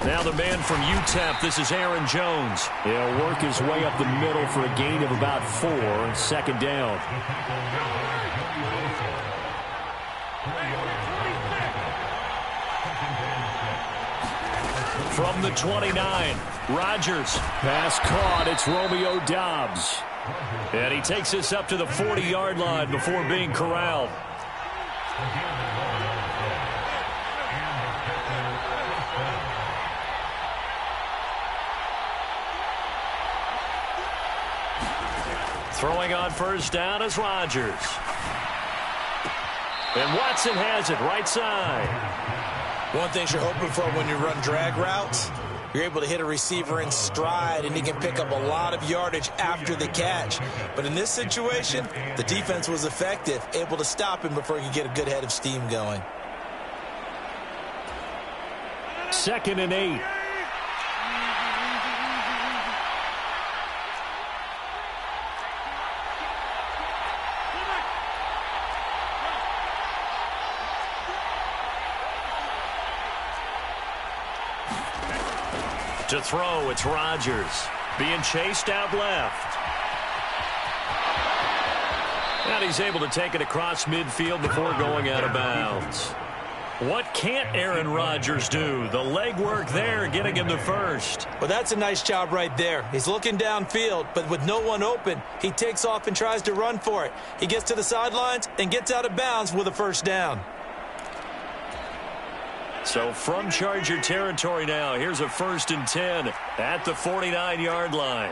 Now the man from UTEP, this is Aaron Jones. He'll work his way up the middle for a gain of about 4, second down. From the 29, Rodgers. Pass caught, it's Romeo Doubs. And he takes this up to the 40-yard line before being corralled. Throwing on first down is Rodgers. And Watson has it right side. One thing you're hoping for when you run drag routes, you're able to hit a receiver in stride, and he can pick up a lot of yardage after the catch. But in this situation, the defense was effective, able to stop him before he could get a good head of steam going. 2nd and 8. To throw, it's Rodgers. Being chased out left. And he's able to take it across midfield before going out of bounds. What can't Aaron Rodgers do? The legwork there getting him the first. Well, that's a nice job right there. He's looking downfield, but with no one open, he takes off and tries to run for it. He gets to the sidelines and gets out of bounds with a first down. So from Charger territory now, here's a 1st and 10 at the 49-yard line.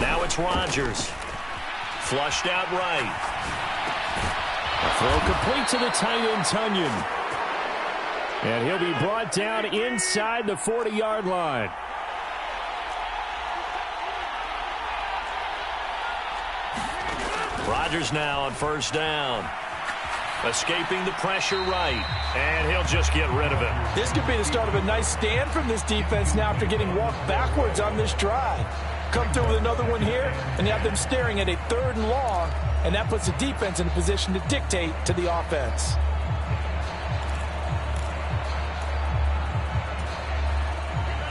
Now it's Rodgers. Flushed out right. Throw complete to the tight end, Tunyon. And he'll be brought down inside the 40-yard line. Rodgers now on first down. Escaping the pressure right. And he'll just get rid of it. This could be the start of a nice stand from this defense now after getting walked backwards on this drive. Come through with another one here, and you have them staring at a 3rd and long, and that puts the defense in a position to dictate to the offense.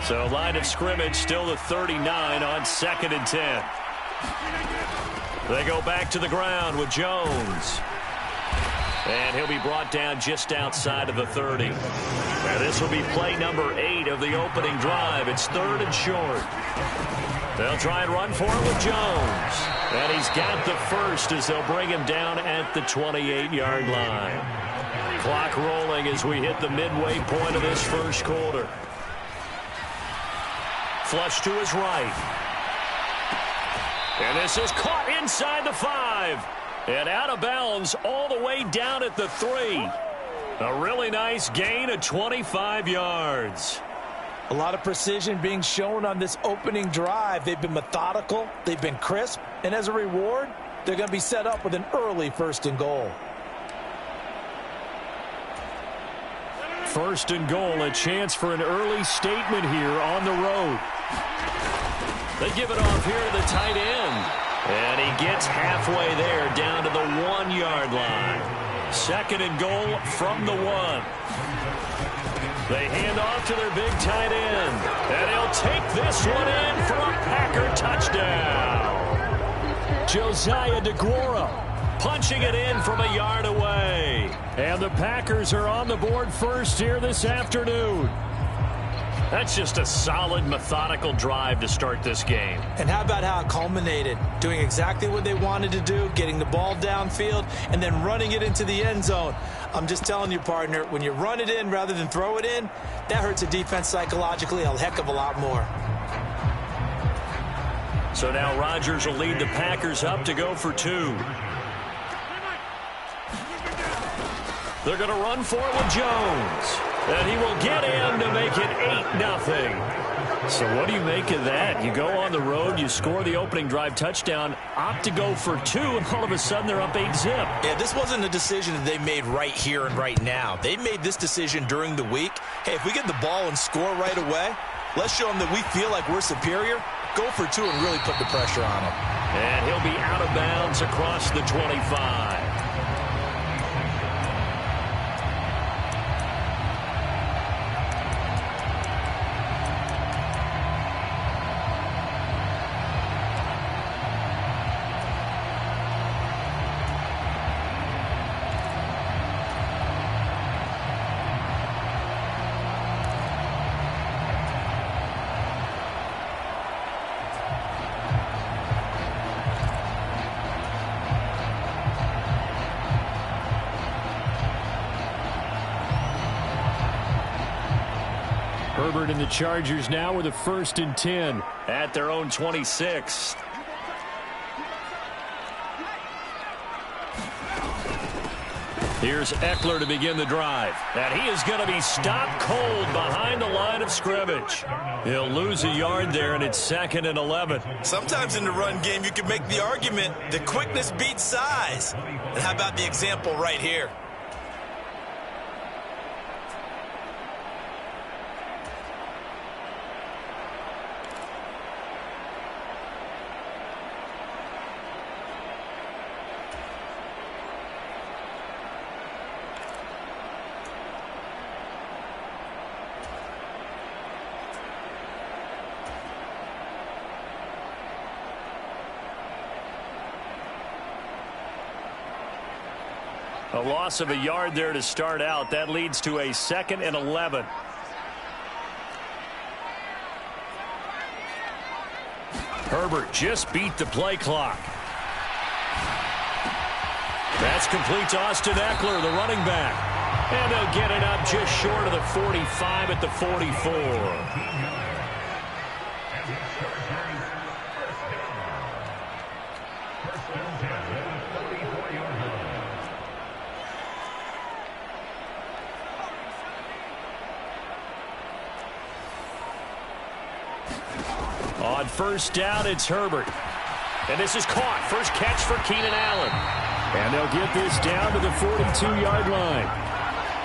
So line of scrimmage still the 39 on 2nd and 10. They go back to the ground with Jones. And he'll be brought down just outside of the 30. And this will be play number 8 of the opening drive. It's 3rd and short. They'll try and run for it with Jones. And he's got the first as they'll bring him down at the 28-yard line. Clock rolling as we hit the midway point of this first quarter. Flush to his right. And this is caught inside the 5. And out of bounds all the way down at the 3. A really nice gain of 25 yards. A lot of precision being shown on this opening drive. They've been methodical. They've been crisp. And as a reward, they're going to be set up with an early 1st and goal. 1st and goal, a chance for an early statement here on the road. They give it off here to the tight end. And he gets halfway there down to the 1-yard line. 2nd and goal from the 1. They hand off to their big tight end. And he'll take this one in for a Packer touchdown. Josiah DeGuara punching it in from a yard away. And the Packers are on the board first here this afternoon. That's just a solid, methodical drive to start this game. And how about how it culminated? Doing exactly what they wanted to do, getting the ball downfield, and then running it into the end zone. I'm just telling you, partner, when you run it in rather than throw it in, that hurts a defense psychologically a heck of a lot more. So now Rodgers will lead the Packers up to go for 2. They're going to run for it with Jones. And he will get in to make it 8-0. So what do you make of that? You go on the road, you score the opening drive touchdown, opt to go for 2, and all of a sudden they're up 8-0. Yeah, this wasn't a decision that they made right here and right now. They made this decision during the week. Hey, if we get the ball and score right away, let's show them that we feel like we're superior. Go for 2 and really put the pressure on him. And he'll be out of bounds across the 25. Herbert and the Chargers now with a 1st and 10 at their own 26. Here's Eckler to begin the drive. And he is going to be stopped cold behind the line of scrimmage. He'll lose a yard there, and it's 2nd and 11. Sometimes in the run game, you can make the argument that quickness beats size. And how about the example right here? A loss of a yard there to start out. That leads to a 2nd and 11. Herbert just beat the play clock. That's complete to Austin Eckler, the running back. And they'll get it up just short of the 45 at the 44. On 1st down, it's Herbert. And this is caught. First catch for Keenan Allen. And they'll get this down to the 42-yard line.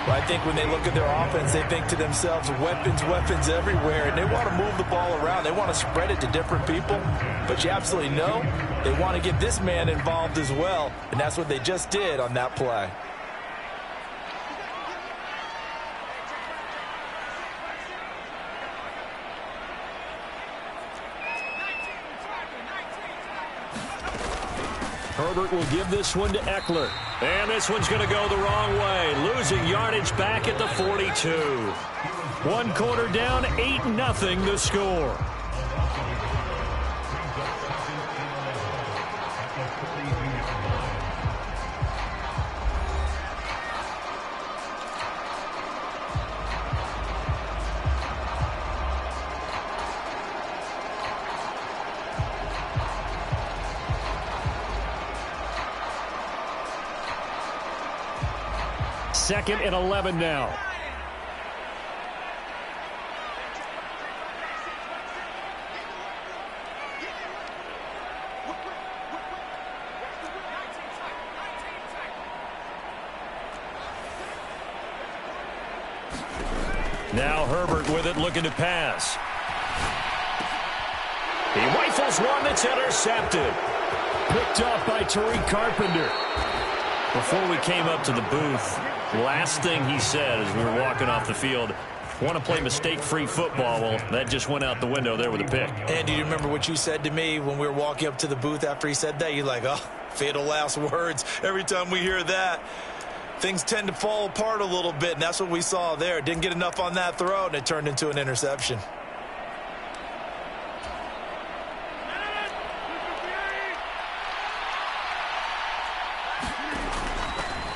Well, I think when they look at their offense, they think to themselves, weapons, weapons everywhere. And they want to move the ball around. They want to spread it to different people. But you absolutely know they want to get this man involved as well. And that's what they just did on that play. Herbert will give this one to Eckler. And this one's going to go the wrong way. Losing yardage back at the 42. 1 quarter down, 8-0 the score. Second and 11 now. Now Herbert with it, looking to pass. He rifles one that's intercepted. Picked off by Tariq Carpenter. Before we came up to the booth, last thing he said as we were walking off the field, want to play mistake-free football. Well, that just went out the window there with a pick. And do you remember what you said to me when we were walking up to the booth after he said that? You're like, oh, Fatal last words. Every time we hear that, things tend to fall apart a little bit, and that's what we saw there. Didn't get enough on that throw, and it turned into an interception.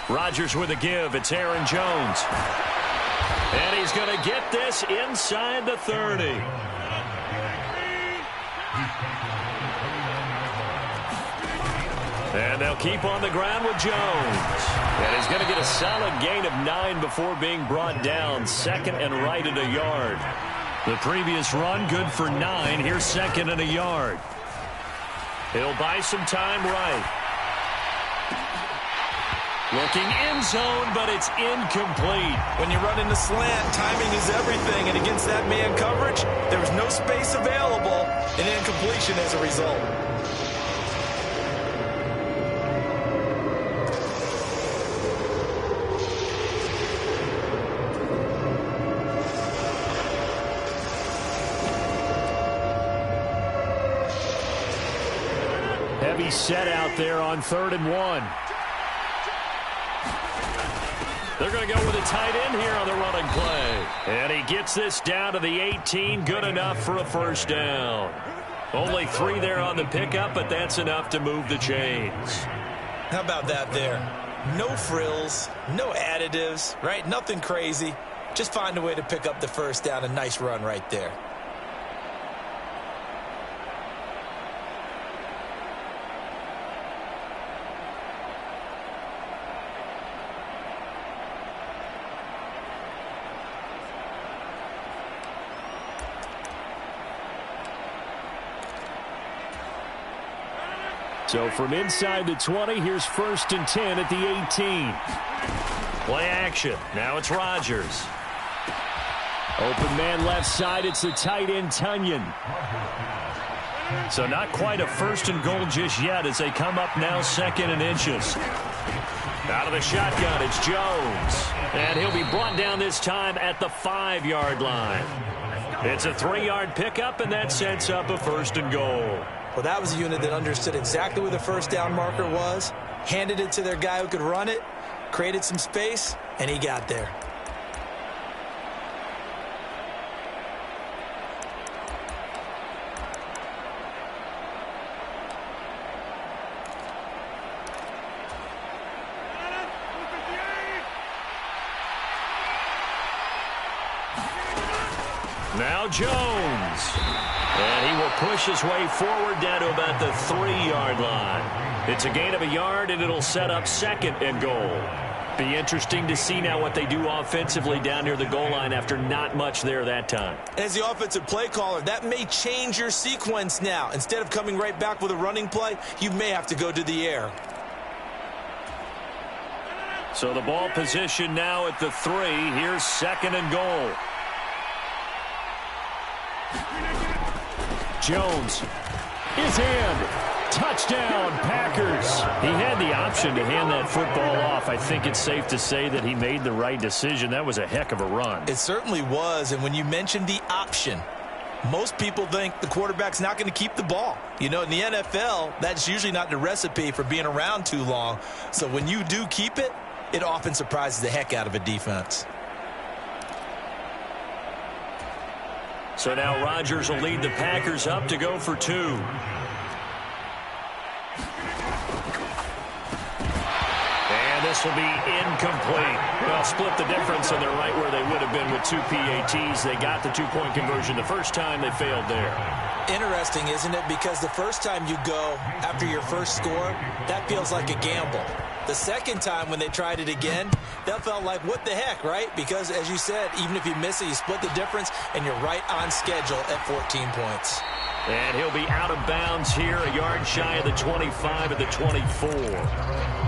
Rodgers with a give. It's Aaron Jones. And he's going to get this inside the 30. And they'll keep on the ground with Jones. And he's going to get a solid gain of 9 before being brought down. Second and right at a yard. The previous run good for 9. Here's second and a yard. He'll buy some time right. Looking end zone, but it's incomplete. When you run into slant, timing is everything. And against that man coverage, there was no space available. An incompletion as a result. Heavy set out there on 3rd and 1. They're going to go with a tight end here on the running play. And he gets this down to the 18. Good enough for a first down. Only 3 there on the pickup, but that's enough to move the chains. How about that there? No frills, no additives, right? Nothing crazy. Just find a way to pick up the first down. A nice run right there. So from inside the 20, here's 1st and 10 at the 18. Play action. Now it's Rodgers. Open man left side. It's the tight end, Tunyon. So not quite a 1st and goal just yet as they come up now 2nd and inches. Out of the shotgun, it's Jones. And he'll be brought down this time at the 5-yard line. It's a 3-yard pickup, and that sets up a 1st and goal. Well, that was a unit that understood exactly where the first down marker was, handed it to their guy who could run it, created some space, and he got there. Now Jones. And he will push his way forward down to about the 3-yard line. It's a gain of a yard, and it'll set up 2nd and goal. Be interesting to see now what they do offensively down near the goal line after not much there that time. As the offensive play caller, that may change your sequence now. Instead of coming right back with a running play, you may have to go to the air. So the ball position now at the 3. Here's 2nd and goal. Jones is in. Touchdown, Packers. He had the option to hand that football off. I think it's safe to say that he made the right decision. That was a heck of a run. It certainly was, and when you mentioned the option, most people think the quarterback's not going to keep the ball. You know, in the NFL, that's usually not the recipe for being around too long. So when you do keep it, it often surprises the heck out of a defense. So now Rodgers will lead the Packers up to go for 2. And this will be incomplete. Well, split the difference, and they're right where they would have been with 2 PATs. They got the 2-point conversion the first time. They failed there. Interesting, isn't it? Because the first time you go after your first score, that feels like a gamble. The second time when they tried it again, that felt like, what the heck, right? Because, as you said, even if you miss it, you split the difference, and you're right on schedule at 14 points. And he'll be out of bounds here, a yard shy of the 25 at the 24.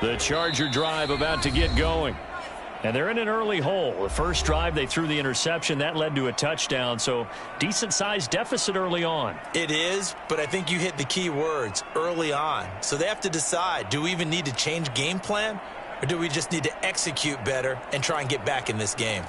The Charger drive about to get going. And they're in an early hole. The first drive, they threw the interception. That led to a touchdown, so decent-sized deficit early on. It is, but I think you hit the key words, early on. So they have to decide, do we even need to change game plan, or do we just need to execute better and try and get back in this game?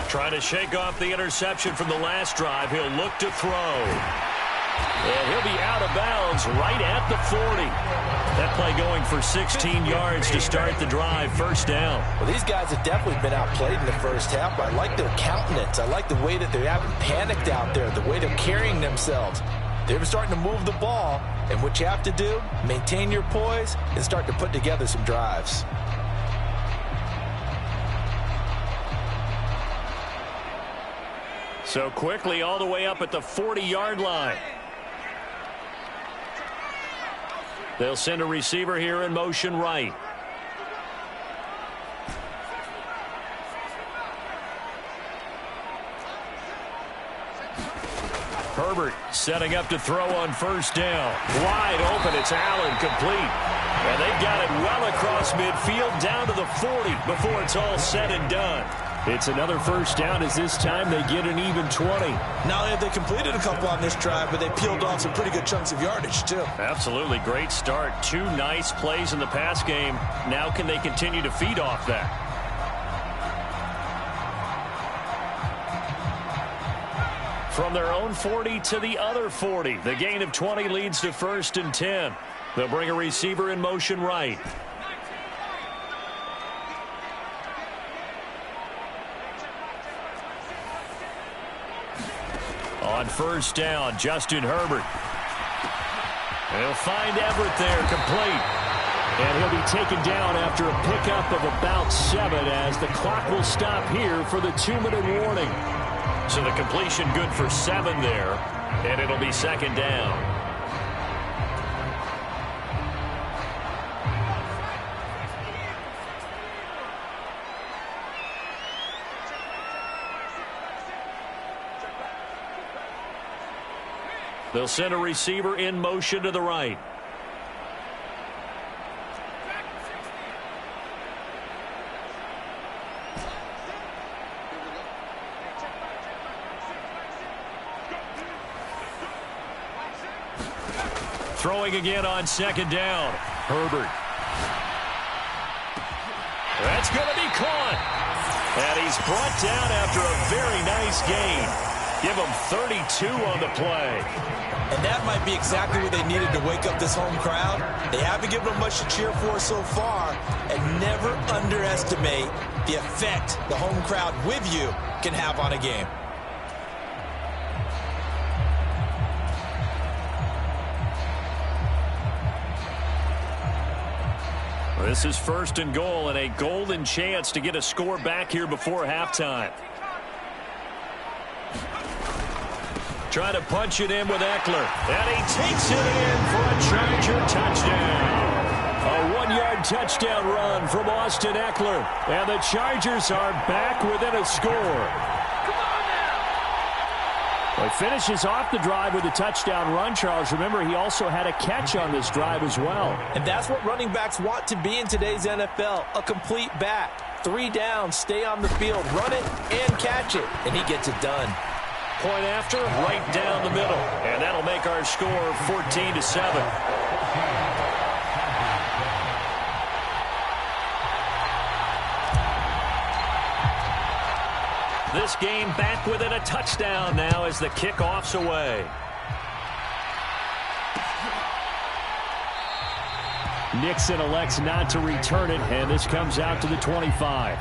Trying to shake off the interception from the last drive. He'll look to throw. And he'll be out of bounds right at the 40. That play going for 16 yards to start the drive. First down. Well, these guys have definitely been outplayed in the first half, but I like their countenance. I like the way that they haven't panicked out there, the way they're carrying themselves. They're starting to move the ball, and what you have to do, maintain your poise and start to put together some drives. So quickly all the way up at the 40-yard line. They'll send a receiver here in motion right. Herbert setting up to throw on first down. Wide open, it's Allen, complete. And they've got it well across midfield down to the 40 before it's all said and done. It's another first down as this time they get an even 20. Not only have they completed a couple on this drive, but they peeled off some pretty good chunks of yardage, too. Absolutely great start. Two nice plays in the pass game. Now can they continue to feed off that? From their own 40 to the other 40. The gain of 20 leads to 1st and 10. They'll bring a receiver in motion right. On first down, Justin Herbert. They'll find Everett there, complete. And he'll be taken down after a pickup of about 7 as the clock will stop here for the 2-minute warning. So the completion good for 7 there, and it'll be second down. They'll send a receiver in motion to the right. Throwing again on second down. Herbert. That's going to be caught. And he's brought down after a very nice gain. Give him 32 on the play. And that might be exactly what they needed to wake up this home crowd. They haven't given them much to cheer for so far. And never underestimate the effect the home crowd with you can have on a game. This is 1st and goal and a golden chance to get a score back here before halftime. Trying to punch it in with Eckler. And he takes it in for a Charger touchdown. A 1-yard touchdown run from Austin Eckler. And the Chargers are back within a score. Well, he finishes off the drive with a touchdown run, Charles. Remember, he also had a catch on this drive as well. And that's what running backs want to be in today's NFL, a complete back. 3 down, stay on the field, run it, and catch it. And he gets it done. Point after, right down the middle. And that'll make our score 14-7. This game back within a touchdown now as the kickoff's away. Nixon elects not to return it, and this comes out to the 25.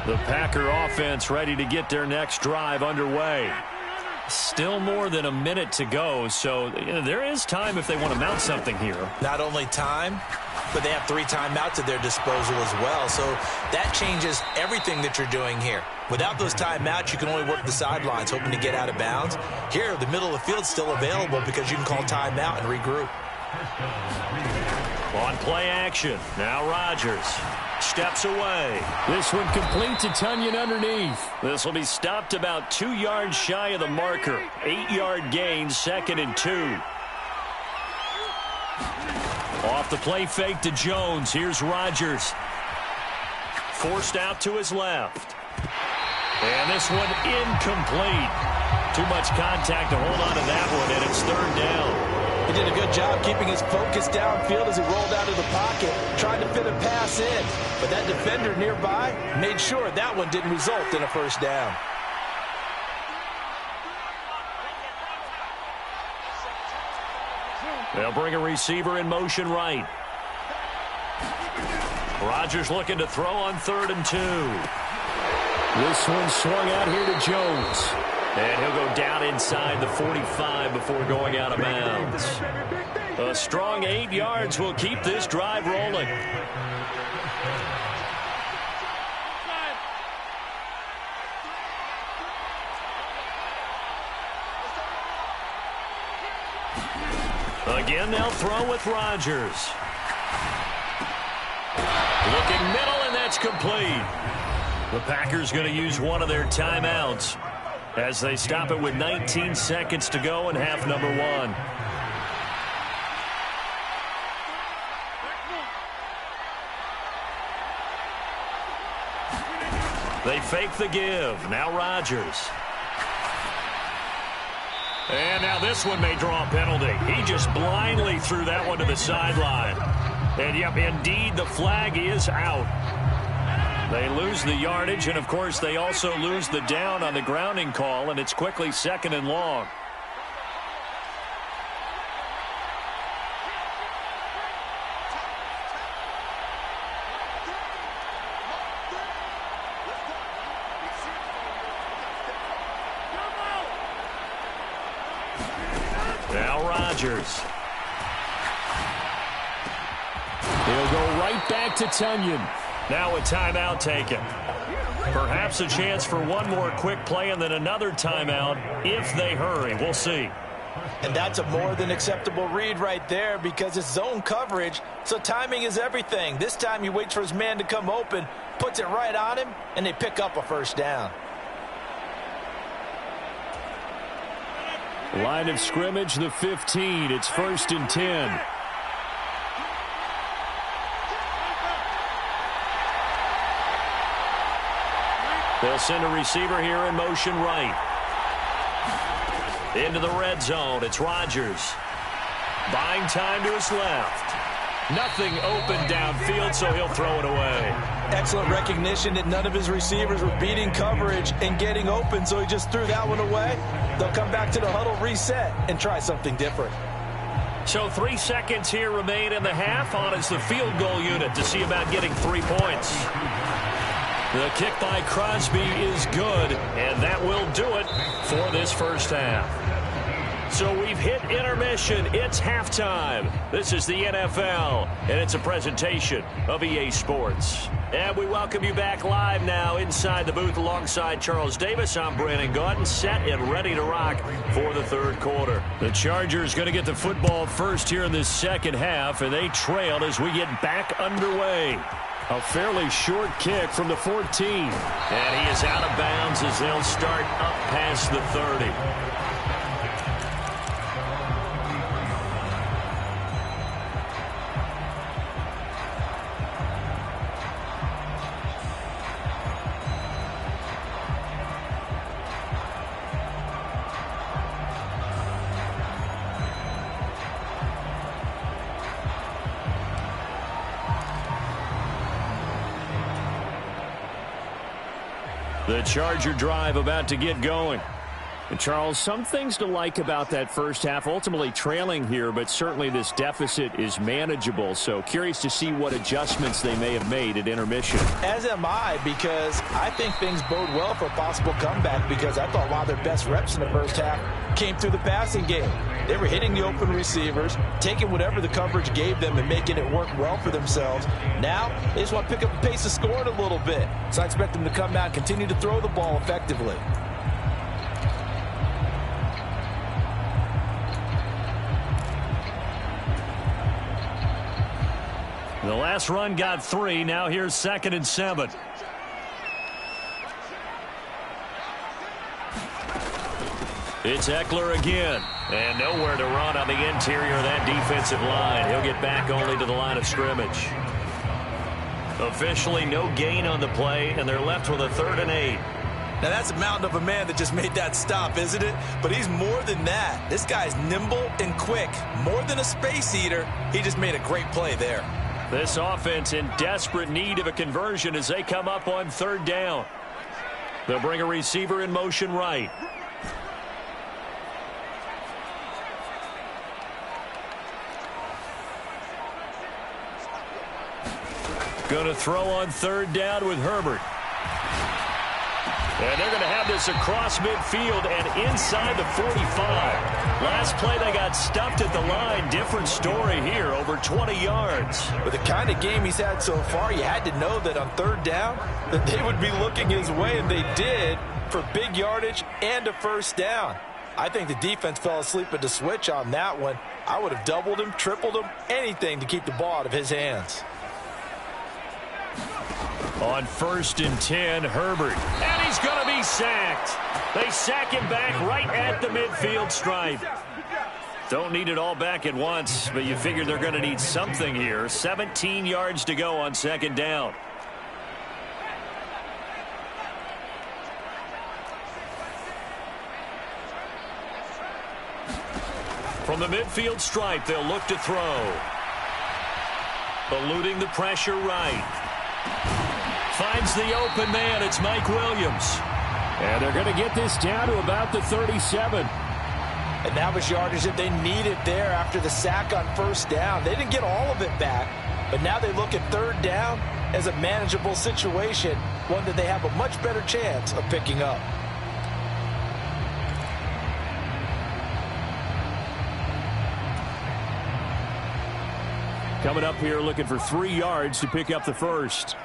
The Packer offense ready to get their next drive underway. Still more than a minute to go, so there is time if they want to mount something here. Not only time, but they have 3 timeouts at their disposal as well, so that changes everything that you're doing here. Without those timeouts, you can only work the sidelines, hoping to get out of bounds. Here, the middle of the field's still available because you can call timeout and regroup. On play action, now Rodgers steps away. This one complete to Tunyon underneath. This will be stopped about 2 yards shy of the marker. 8-yard gain, 2nd and 2. Off the play fake to Jones. Here's Rodgers. Forced out to his left. And this one incomplete. Too much contact to hold on to that one, and it's 3rd down. He did a good job keeping his focus downfield as he rolled out of the pocket, trying to fit a pass in. But that defender nearby made sure that one didn't result in a 1st down. They'll bring a receiver in motion right. Rodgers looking to throw on 3rd and 2. This one swung out here to Jones. And he'll go down inside the 45 before going out of bounds. A strong 8 yards will keep this drive rolling. Again, they'll throw with Rodgers. Looking middle, and that's complete. The Packers going to use one of their timeouts as they stop it with 19 seconds to go in half number 1. They fake the give. Now Rodgers. And now this one may draw a penalty. He just blindly threw that one to the sideline. And, yep, indeed, the flag is out. They lose the yardage, and, of course, they also lose the down on the grounding call, and it's quickly 2nd and long. Now Rodgers. He'll go right back to Tunyon. Now a timeout taken. Perhaps a chance for one more quick play and then another timeout if they hurry. We'll see. And that's a more than acceptable read right there because it's zone coverage, so timing is everything. This time he waits for his man to come open, puts it right on him, and they pick up a 1st down. Line of scrimmage, the 15. It's 1st and 10. They'll send a receiver here in motion right. Into the red zone. It's Rodgers. Buying time to his left. Nothing open downfield, so he'll throw it away. Excellent recognition that none of his receivers were beating coverage and getting open, so he just threw that one away. They'll come back to the huddle, reset, and try something different. So 3 seconds here remain in the half. On is the field goal unit to see about getting 3 points. The kick by Crosby is good, and that will do it for this first half. So we've hit intermission. It's halftime. This is the NFL, and it's a presentation of EA Sports. And we welcome you back live now inside the booth alongside Charles Davis. I'm Brandon Gaudin, set and ready to rock for the 3rd quarter. The Chargers going to get the football first here in this 2nd half, and they trail as we get back underway. A fairly short kick from the 14. And he is out of bounds as they'll start up past the 30. The Charger drive about to get going. And Charles, some things to like about that first half. Ultimately trailing here, but certainly this deficit is manageable. So curious to see what adjustments they may have made at intermission. As am I, because I think things bode well for a possible comeback, because I thought a lot of their best reps in the first half came through the passing game. They were hitting the open receivers, taking whatever the coverage gave them and making it work well for themselves. Now, they just want to pick up the pace of scoring a little bit. So I expect them to come out and continue to throw the ball effectively. The last run got 3. Now here's 2nd and 7. It's Eckler again. And nowhere to run on the interior of that defensive line. He'll get back only to the line of scrimmage. Officially no gain on the play, and they're left with a 3rd and 8. Now, that's a mountain of a man that just made that stop, isn't it? But he's more than that. This guy's nimble and quick. More than a space eater, he just made a great play there. This offense in desperate need of a conversion as they come up on 3rd down. They'll bring a receiver in motion right. Going to throw on 3rd down with Herbert. And they're going to have this across midfield and inside the 45. Last play they got stuffed at the line. Different story here, over 20 yards. With the kind of game he's had so far, you had to know that on 3rd down that they would be looking his way, and they did, for big yardage and a 1st down. I think the defense fell asleep at the switch on that one. I would have doubled him, tripled him, anything to keep the ball out of his hands. On 1st and 10, Herbert. And he's going to be sacked. They sack him back right at the midfield stripe. Don't need it all back at once, but you figure they're going to need something here. 17 yards to go on 2nd down. From the midfield stripe, they'll look to throw. Eluding the pressure right. Finds the open man. It's Mike Williams. And they're going to get this down to about the 37. And that was yardage that they needed there after the sack on 1st down. They didn't get all of it back, but now they look at 3rd down as a manageable situation, one that they have a much better chance of picking up. Coming up here looking for 3 yards to pick up the 1st.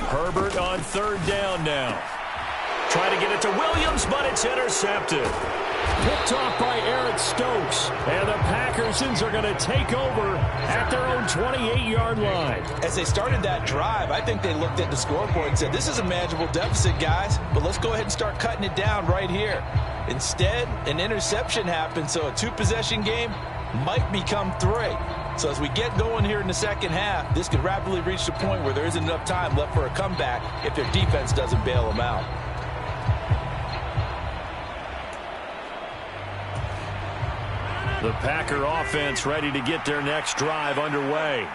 Herbert on 3rd down now. Trying to get it to Williams, but it's intercepted. Picked off by Eric Stokes. And the Packersons are going to take over at their own 28-yard line. As they started that drive, I think they looked at the scoreboard and said, this is a manageable deficit, guys, but let's go ahead and start cutting it down right here. Instead, an interception happened, so a 2-possession game might become 3. So as we get going here in the 2nd half, this could rapidly reach the point where there isn't enough time left for a comeback if their defense doesn't bail them out. The Packer offense ready to get their next drive underway.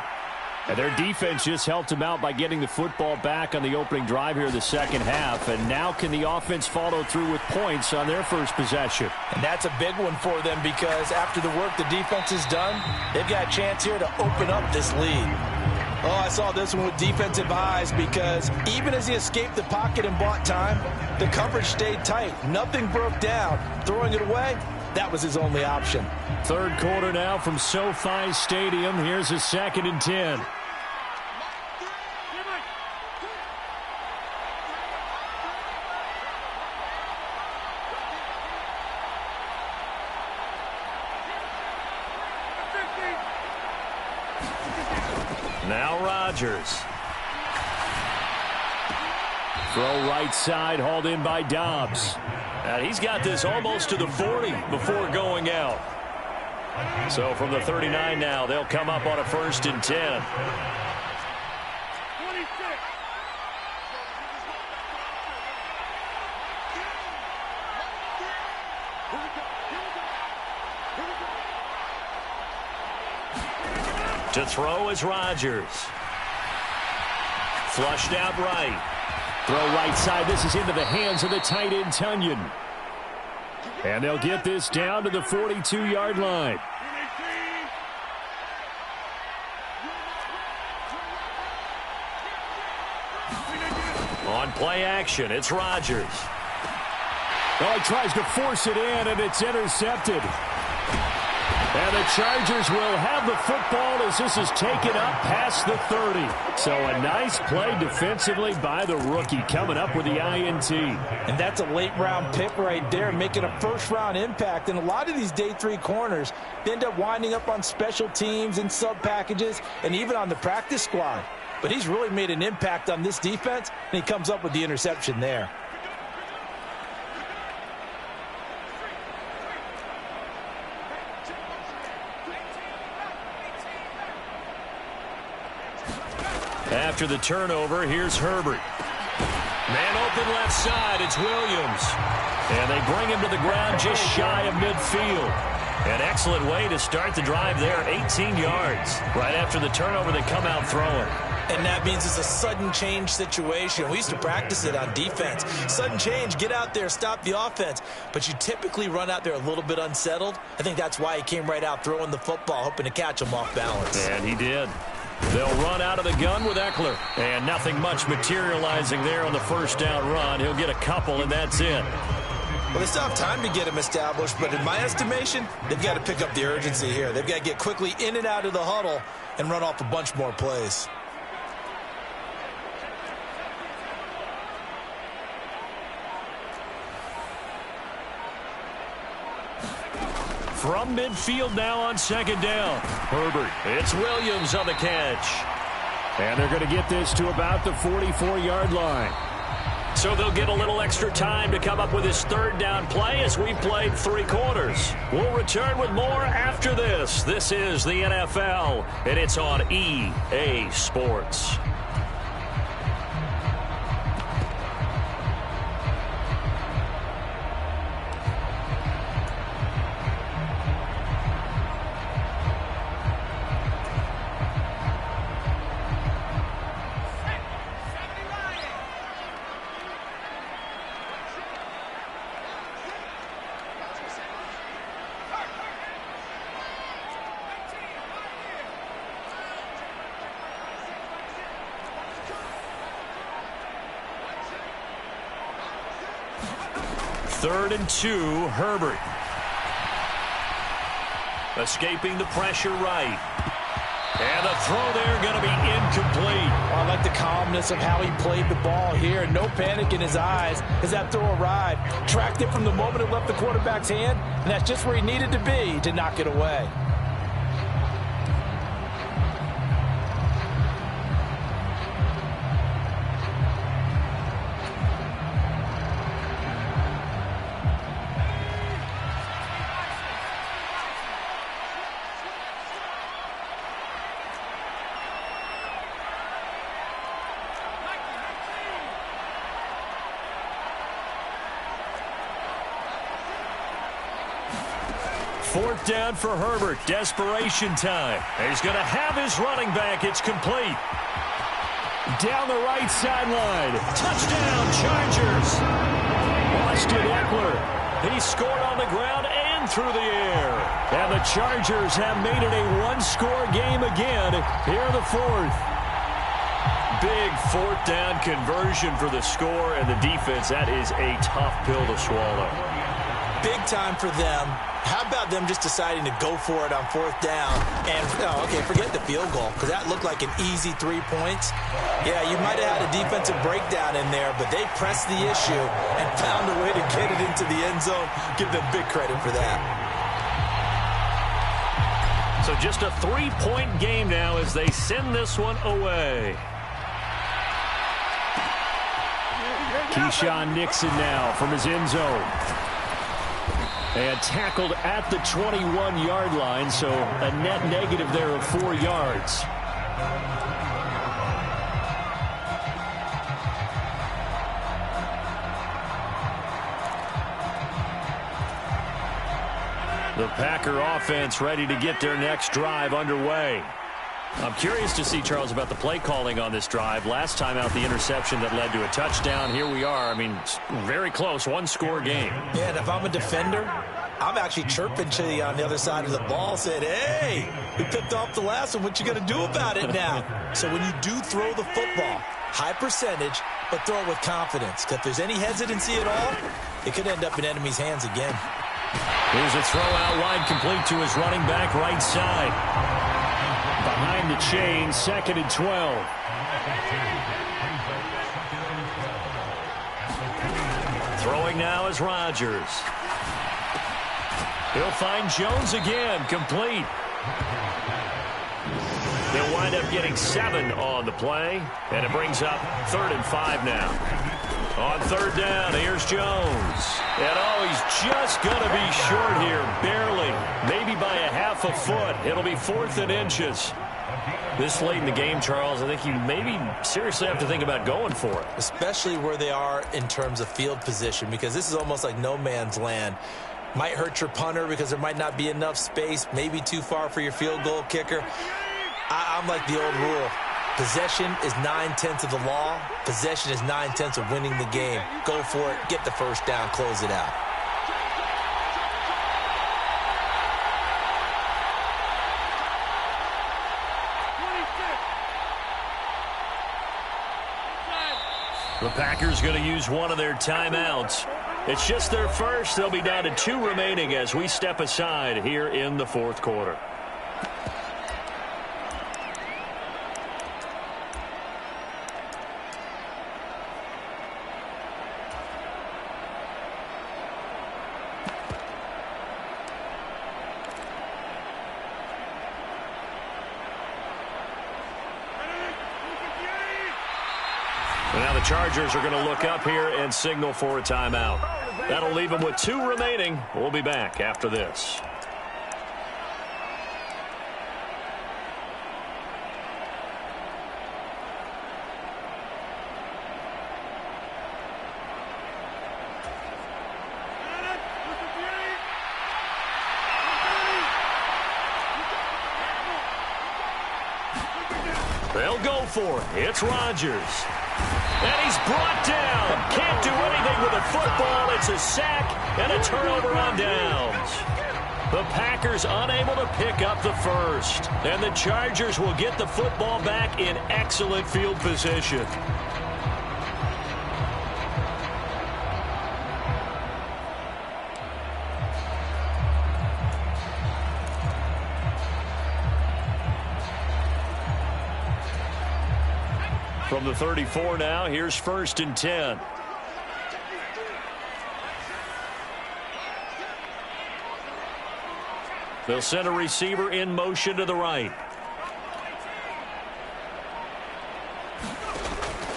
And their defense just helped them out by getting the football back on the opening drive here in the 2nd half. And now can the offense follow through with points on their first possession? And that's a big one for them, because after the work the defense has done, they've got a chance here to open up this lead. Oh, I saw this one with defensive eyes, because even as he escaped the pocket and bought time, the coverage stayed tight. Nothing broke down. Throwing it away, that was his only option. 3rd quarter now from SoFi Stadium. Here's a 2nd and 10. Now Rodgers. Throw right side, hauled in by Dobbs. And he's got this almost to the 40 before going out. So from the 39 now, they'll come up on a 1st and 10. To throw is Rodgers. Flushed out right. Throw right side. This is into the hands of the tight end, Tunyon. And they'll get this down to the 42-yard line. On play action, it's Rodgers. Oh, he tries to force it in, and it's intercepted. And the Chargers will have the football as this is taken up past the 30. So a nice play defensively by the rookie, coming up with the INT. And that's a late-round pick right there, making a first-round impact. And a lot of these day 3 corners, they end up winding up on special teams and sub-packages and even on the practice squad. But he's really made an impact on this defense, and he comes up with the interception there. After the turnover, here's Herbert. Man open left side, it's Williams. And they bring him to the ground just shy of midfield. An excellent way to start the drive there, 18 yards. Right after the turnover, they come out throwing. And that means it's a sudden change situation. We used to practice it on defense. Sudden change, get out there, stop the offense. But you typically run out there a little bit unsettled. I think that's why he came right out throwing the football, hoping to catch him off balance. And he did. They'll run out of the gun with Eckler. And nothing much materializing there on the first down run. He'll get a couple, and that's it. Well, they still have time to get him established, but in my estimation, they've got to pick up the urgency here. They've got to get quickly in and out of the huddle and run off a bunch more plays. From midfield now on second down. Herbert. It's Williams on the catch. And they're going to get this to about the 44-yard line. So they'll get a little extra time to come up with his third down play as we've played 3 quarters. We'll return with more after this. This is the NFL, and it's on EA Sports. Third and 2, Herbert. Escaping the pressure right. And the throw there going to be incomplete. I like the calmness of how he played the ball here. No panic in his eyes as that throw arrived. Tracked it from the moment it left the quarterback's hand, and that's just where he needed to be to knock it away. Fourth down for Herbert. Desperation time. He's going to have his running back. It's complete. Down the right sideline. Touchdown, Chargers. Austin Eckler. He scored on the ground and through the air. And the Chargers have made it a one-score game again here in the fourth. Big fourth down conversion for the score, and the defense, that is a tough pill to swallow. Big time for them. How about them just deciding to go for it on fourth down? And, okay, forget the field goal, because that looked like an easy 3 points. Yeah, you might have had a defensive breakdown in there, but they pressed the issue and found a way to get it into the end zone. Give them big credit for that. So just a 3-point game now as they send this one away. Keyshawn Nixon now from his end zone. And tackled at the 21-yard line, so a net negative there of 4 yards. The Packer offense ready to get their next drive underway. I'm curious to see, Charles, about the play calling on this drive. Last time out, the interception that led to a touchdown. Here we are. I mean, very close, one-score game. Yeah, and if I'm a defender, I'm actually chirping to you on the other side of the ball, saying, hey, we picked off the last one. What you going to do about it now? So when you do throw the football, high percentage, but throw it with confidence. Because if there's any hesitancy at all, it could end up in enemy's hands again. Here's a throw out wide, complete to his running back right side. Behind the chain, 2nd and 12. Throwing now is Rodgers. He'll find Jones again, complete. They'll wind up getting 7 on the play, and it brings up 3rd and 5 now. On 3rd down, here's Jones. And he's just going to be short here, barely. Maybe by a half a foot. It'll be 4th and inches. This late in the game, Charles, I think you maybe seriously have to think about going for it. Especially where they are in terms of field position, because this is almost like no man's land. Might hurt your punter because there might not be enough space, maybe too far for your field goal kicker. I'm like the old rule. Possession is 9/10 of the law. Possession is 9/10 of winning the game. Go for it. Get the first down. Close it out. The Packers going to use one of their timeouts. It's just their first. They'll be down to 2 remaining as we step aside here in the 4th quarter. Now the Chargers are going to look up here and signal for a timeout. That'll leave them with 2 remaining. We'll be back after this. They'll go for it. It's Rodgers. And he's brought down. Can't do anything with the football. It's a sack and a turnover on downs. The Packers unable to pick up the first. And the Chargers will get the football back in excellent field position. From the 34 now, here's 1st and 10. They'll send a receiver in motion to the right.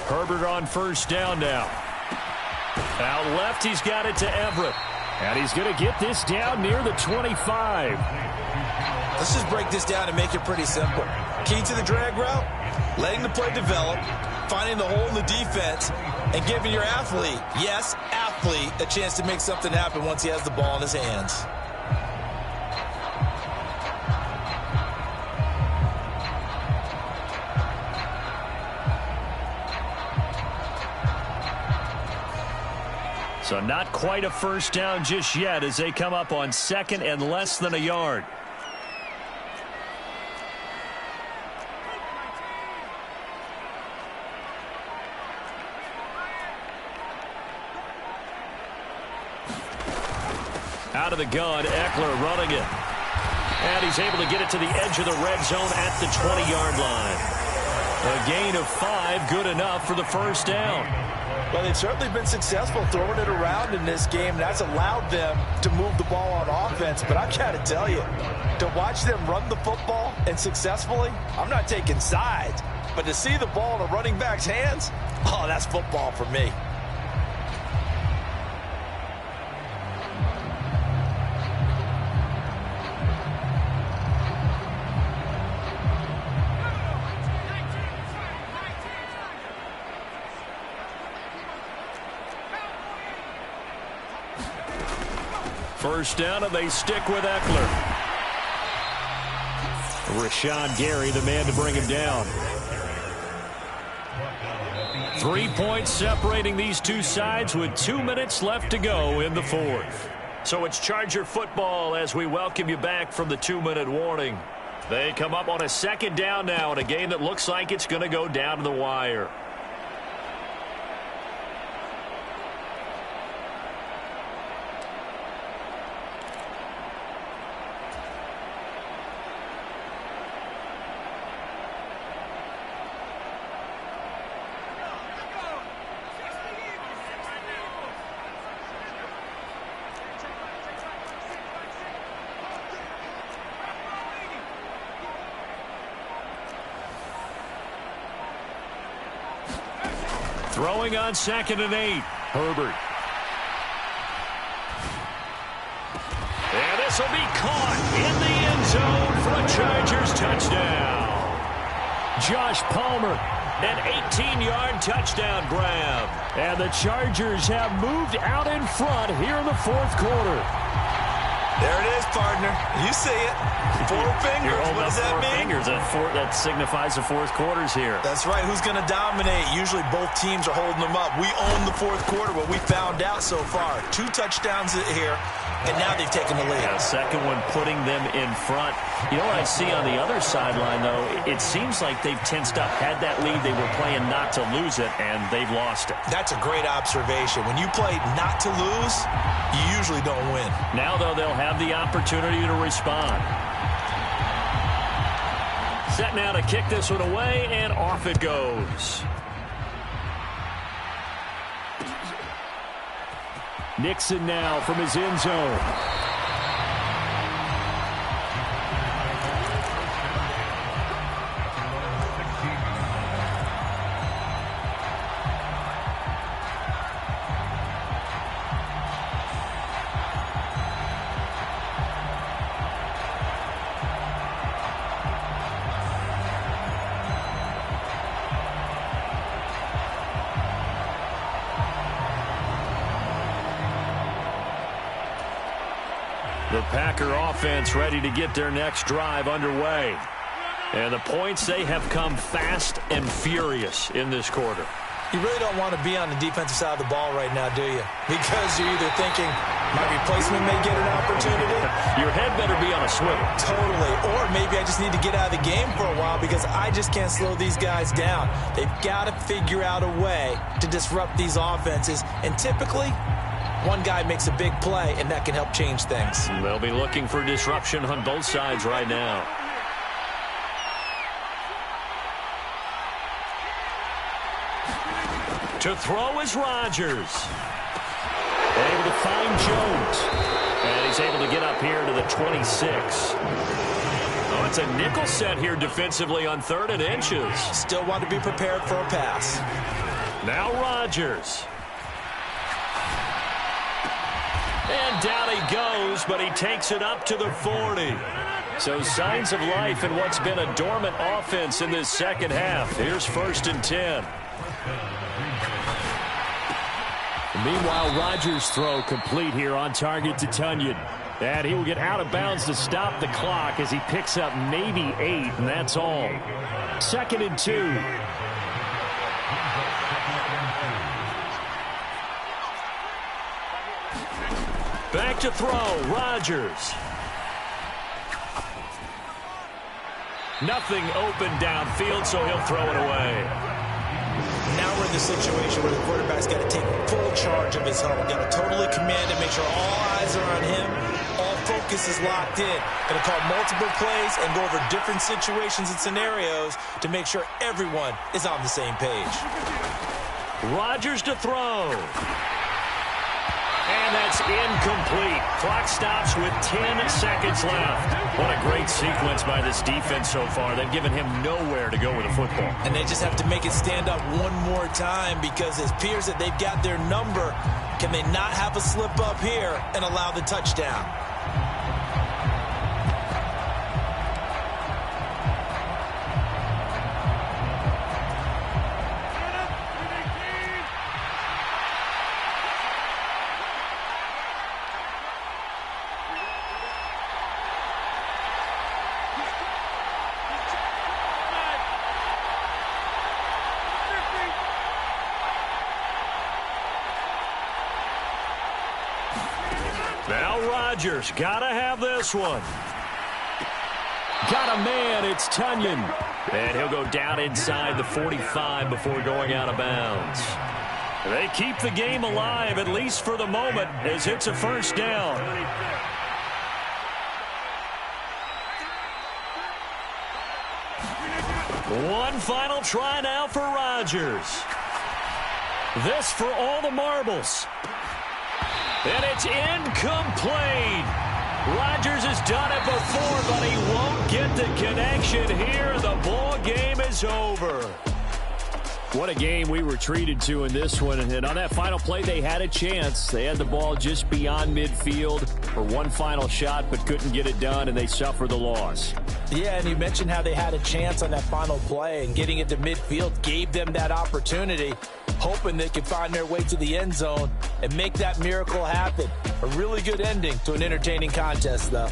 Herbert on 1st down now. Out left, he's got it to Everett. And he's going to get this down near the 25. Let's just break this down and make it pretty simple. Key to the drag route, letting the play develop, finding the hole in the defense, and giving your athlete, yes, athlete, a chance to make something happen once he has the ball in his hands. So not quite a first down just yet as they come up on 2nd and less than a yard. Out of the gun, Eckler running it. And he's able to get it to the edge of the red zone at the 20-yard line. A gain of 5, good enough for the first down. Well, they've certainly been successful throwing it around in this game. That's allowed them to move the ball on offense. But I've got to tell you, to watch them run the football and successfully, I'm not taking sides. But to see the ball in a running back's hands, oh, that's football for me. First down, and they stick with Eckler. Rashawn Gary, the man to bring him down. 3 points separating these two sides with 2 minutes left to go in the fourth. So it's Charger football as we welcome you back from the 2-minute warning. They come up on a second down now in a game that looks like it's going to go down to the wire. Throwing on 2nd and 8. Herbert. And this will be caught in the end zone for a Chargers touchdown. Josh Palmer, an 18-yard touchdown grab. And the Chargers have moved out in front here in the fourth quarter. There it is, partner. You see it. 4 fingers. What does that mean? Fingers. That signifies the fourth quarter's here. That's right. Who's going to dominate? Usually both teams are holding them up. We own the fourth quarter, what we found out so far. 2 touchdowns here, and now they've taken the lead. Yeah, second one putting them in front. You know what I see on the other sideline, though? It seems like they've tensed up. Had that lead, they were playing not to lose it, and they've lost it. That's a great observation. When you play not to lose, you usually don't win. Now, though, they'll have the opportunity to respond. Set now to kick this one away, and off it goes. Nixon now from his end zone. The Packer offense ready to get their next drive underway. And the points, they have come fast and furious in this quarter. You really don't want to be on the defensive side of the ball right now, do you? Because you're either thinking, my replacement may get an opportunity. Your head better be on a swivel. Totally. Or maybe I just need to get out of the game for a while because I just can't slow these guys down. They've got to figure out a way to disrupt these offenses. And typically, one guy makes a big play, and that can help change things. They'll be looking for disruption on both sides right now. To throw is Rodgers. Able to find Jones. And he's able to get up here to the 26. Oh, it's a nickel set here defensively on 3rd and inches. Still want to be prepared for a pass. Now Rodgers. And down he goes, but he takes it up to the 40. So signs of life in what's been a dormant offense in this second half. Here's 1st and 10. Meanwhile, Rodgers' throw complete here on target to Tunyon. And he will get out of bounds to stop the clock as he picks up maybe 8, and that's all. 2nd and 2. Back to throw, Rodgers. Nothing open downfield, so he'll throw it away. Now we're in the situation where the quarterback's got to take full charge of his helmet. Got to totally command it, make sure all eyes are on him. All focus is locked in. Going to call multiple plays and go over different situations and scenarios to make sure everyone is on the same page. Rodgers to throw. And that's incomplete. Clock stops with 10 seconds left. What a great sequence by this defense so far. They've given him nowhere to go with the football. And they just have to make it stand up one more time because it appears that they've got their number. Can they not have a slip up here and allow the touchdown? Now Rodgers, gotta have this one. Got a man, it's Tunyon. And he'll go down inside the 45 before going out of bounds. They keep the game alive, at least for the moment, as it's a first down. One final try now for Rodgers. This for all the marbles. And it's incomplete. Rodgers has done it before, but he won't get the connection here. The ball game is over. What a game we were treated to in this one. And on that final play, they had a chance. They had the ball just beyond midfield for one final shot, but couldn't get it done, and they suffered the loss. Yeah, and you mentioned how they had a chance on that final play, and getting it to midfield gave them that opportunity, hoping they could find their way to the end zone and make that miracle happen. A really good ending to an entertaining contest, though.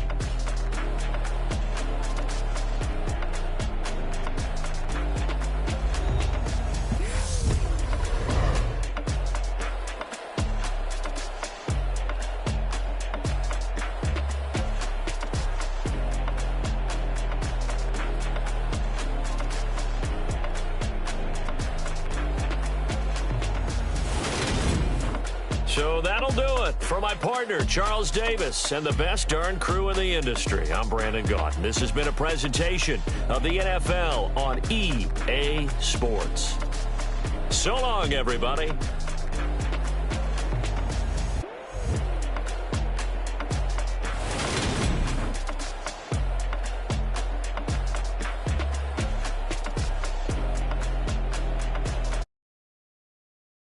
So that'll do it for my partner, Charles Davis, and the best darn crew in the industry. I'm Brandon Gaudin. This has been a presentation of the NFL on EA Sports. So long, everybody.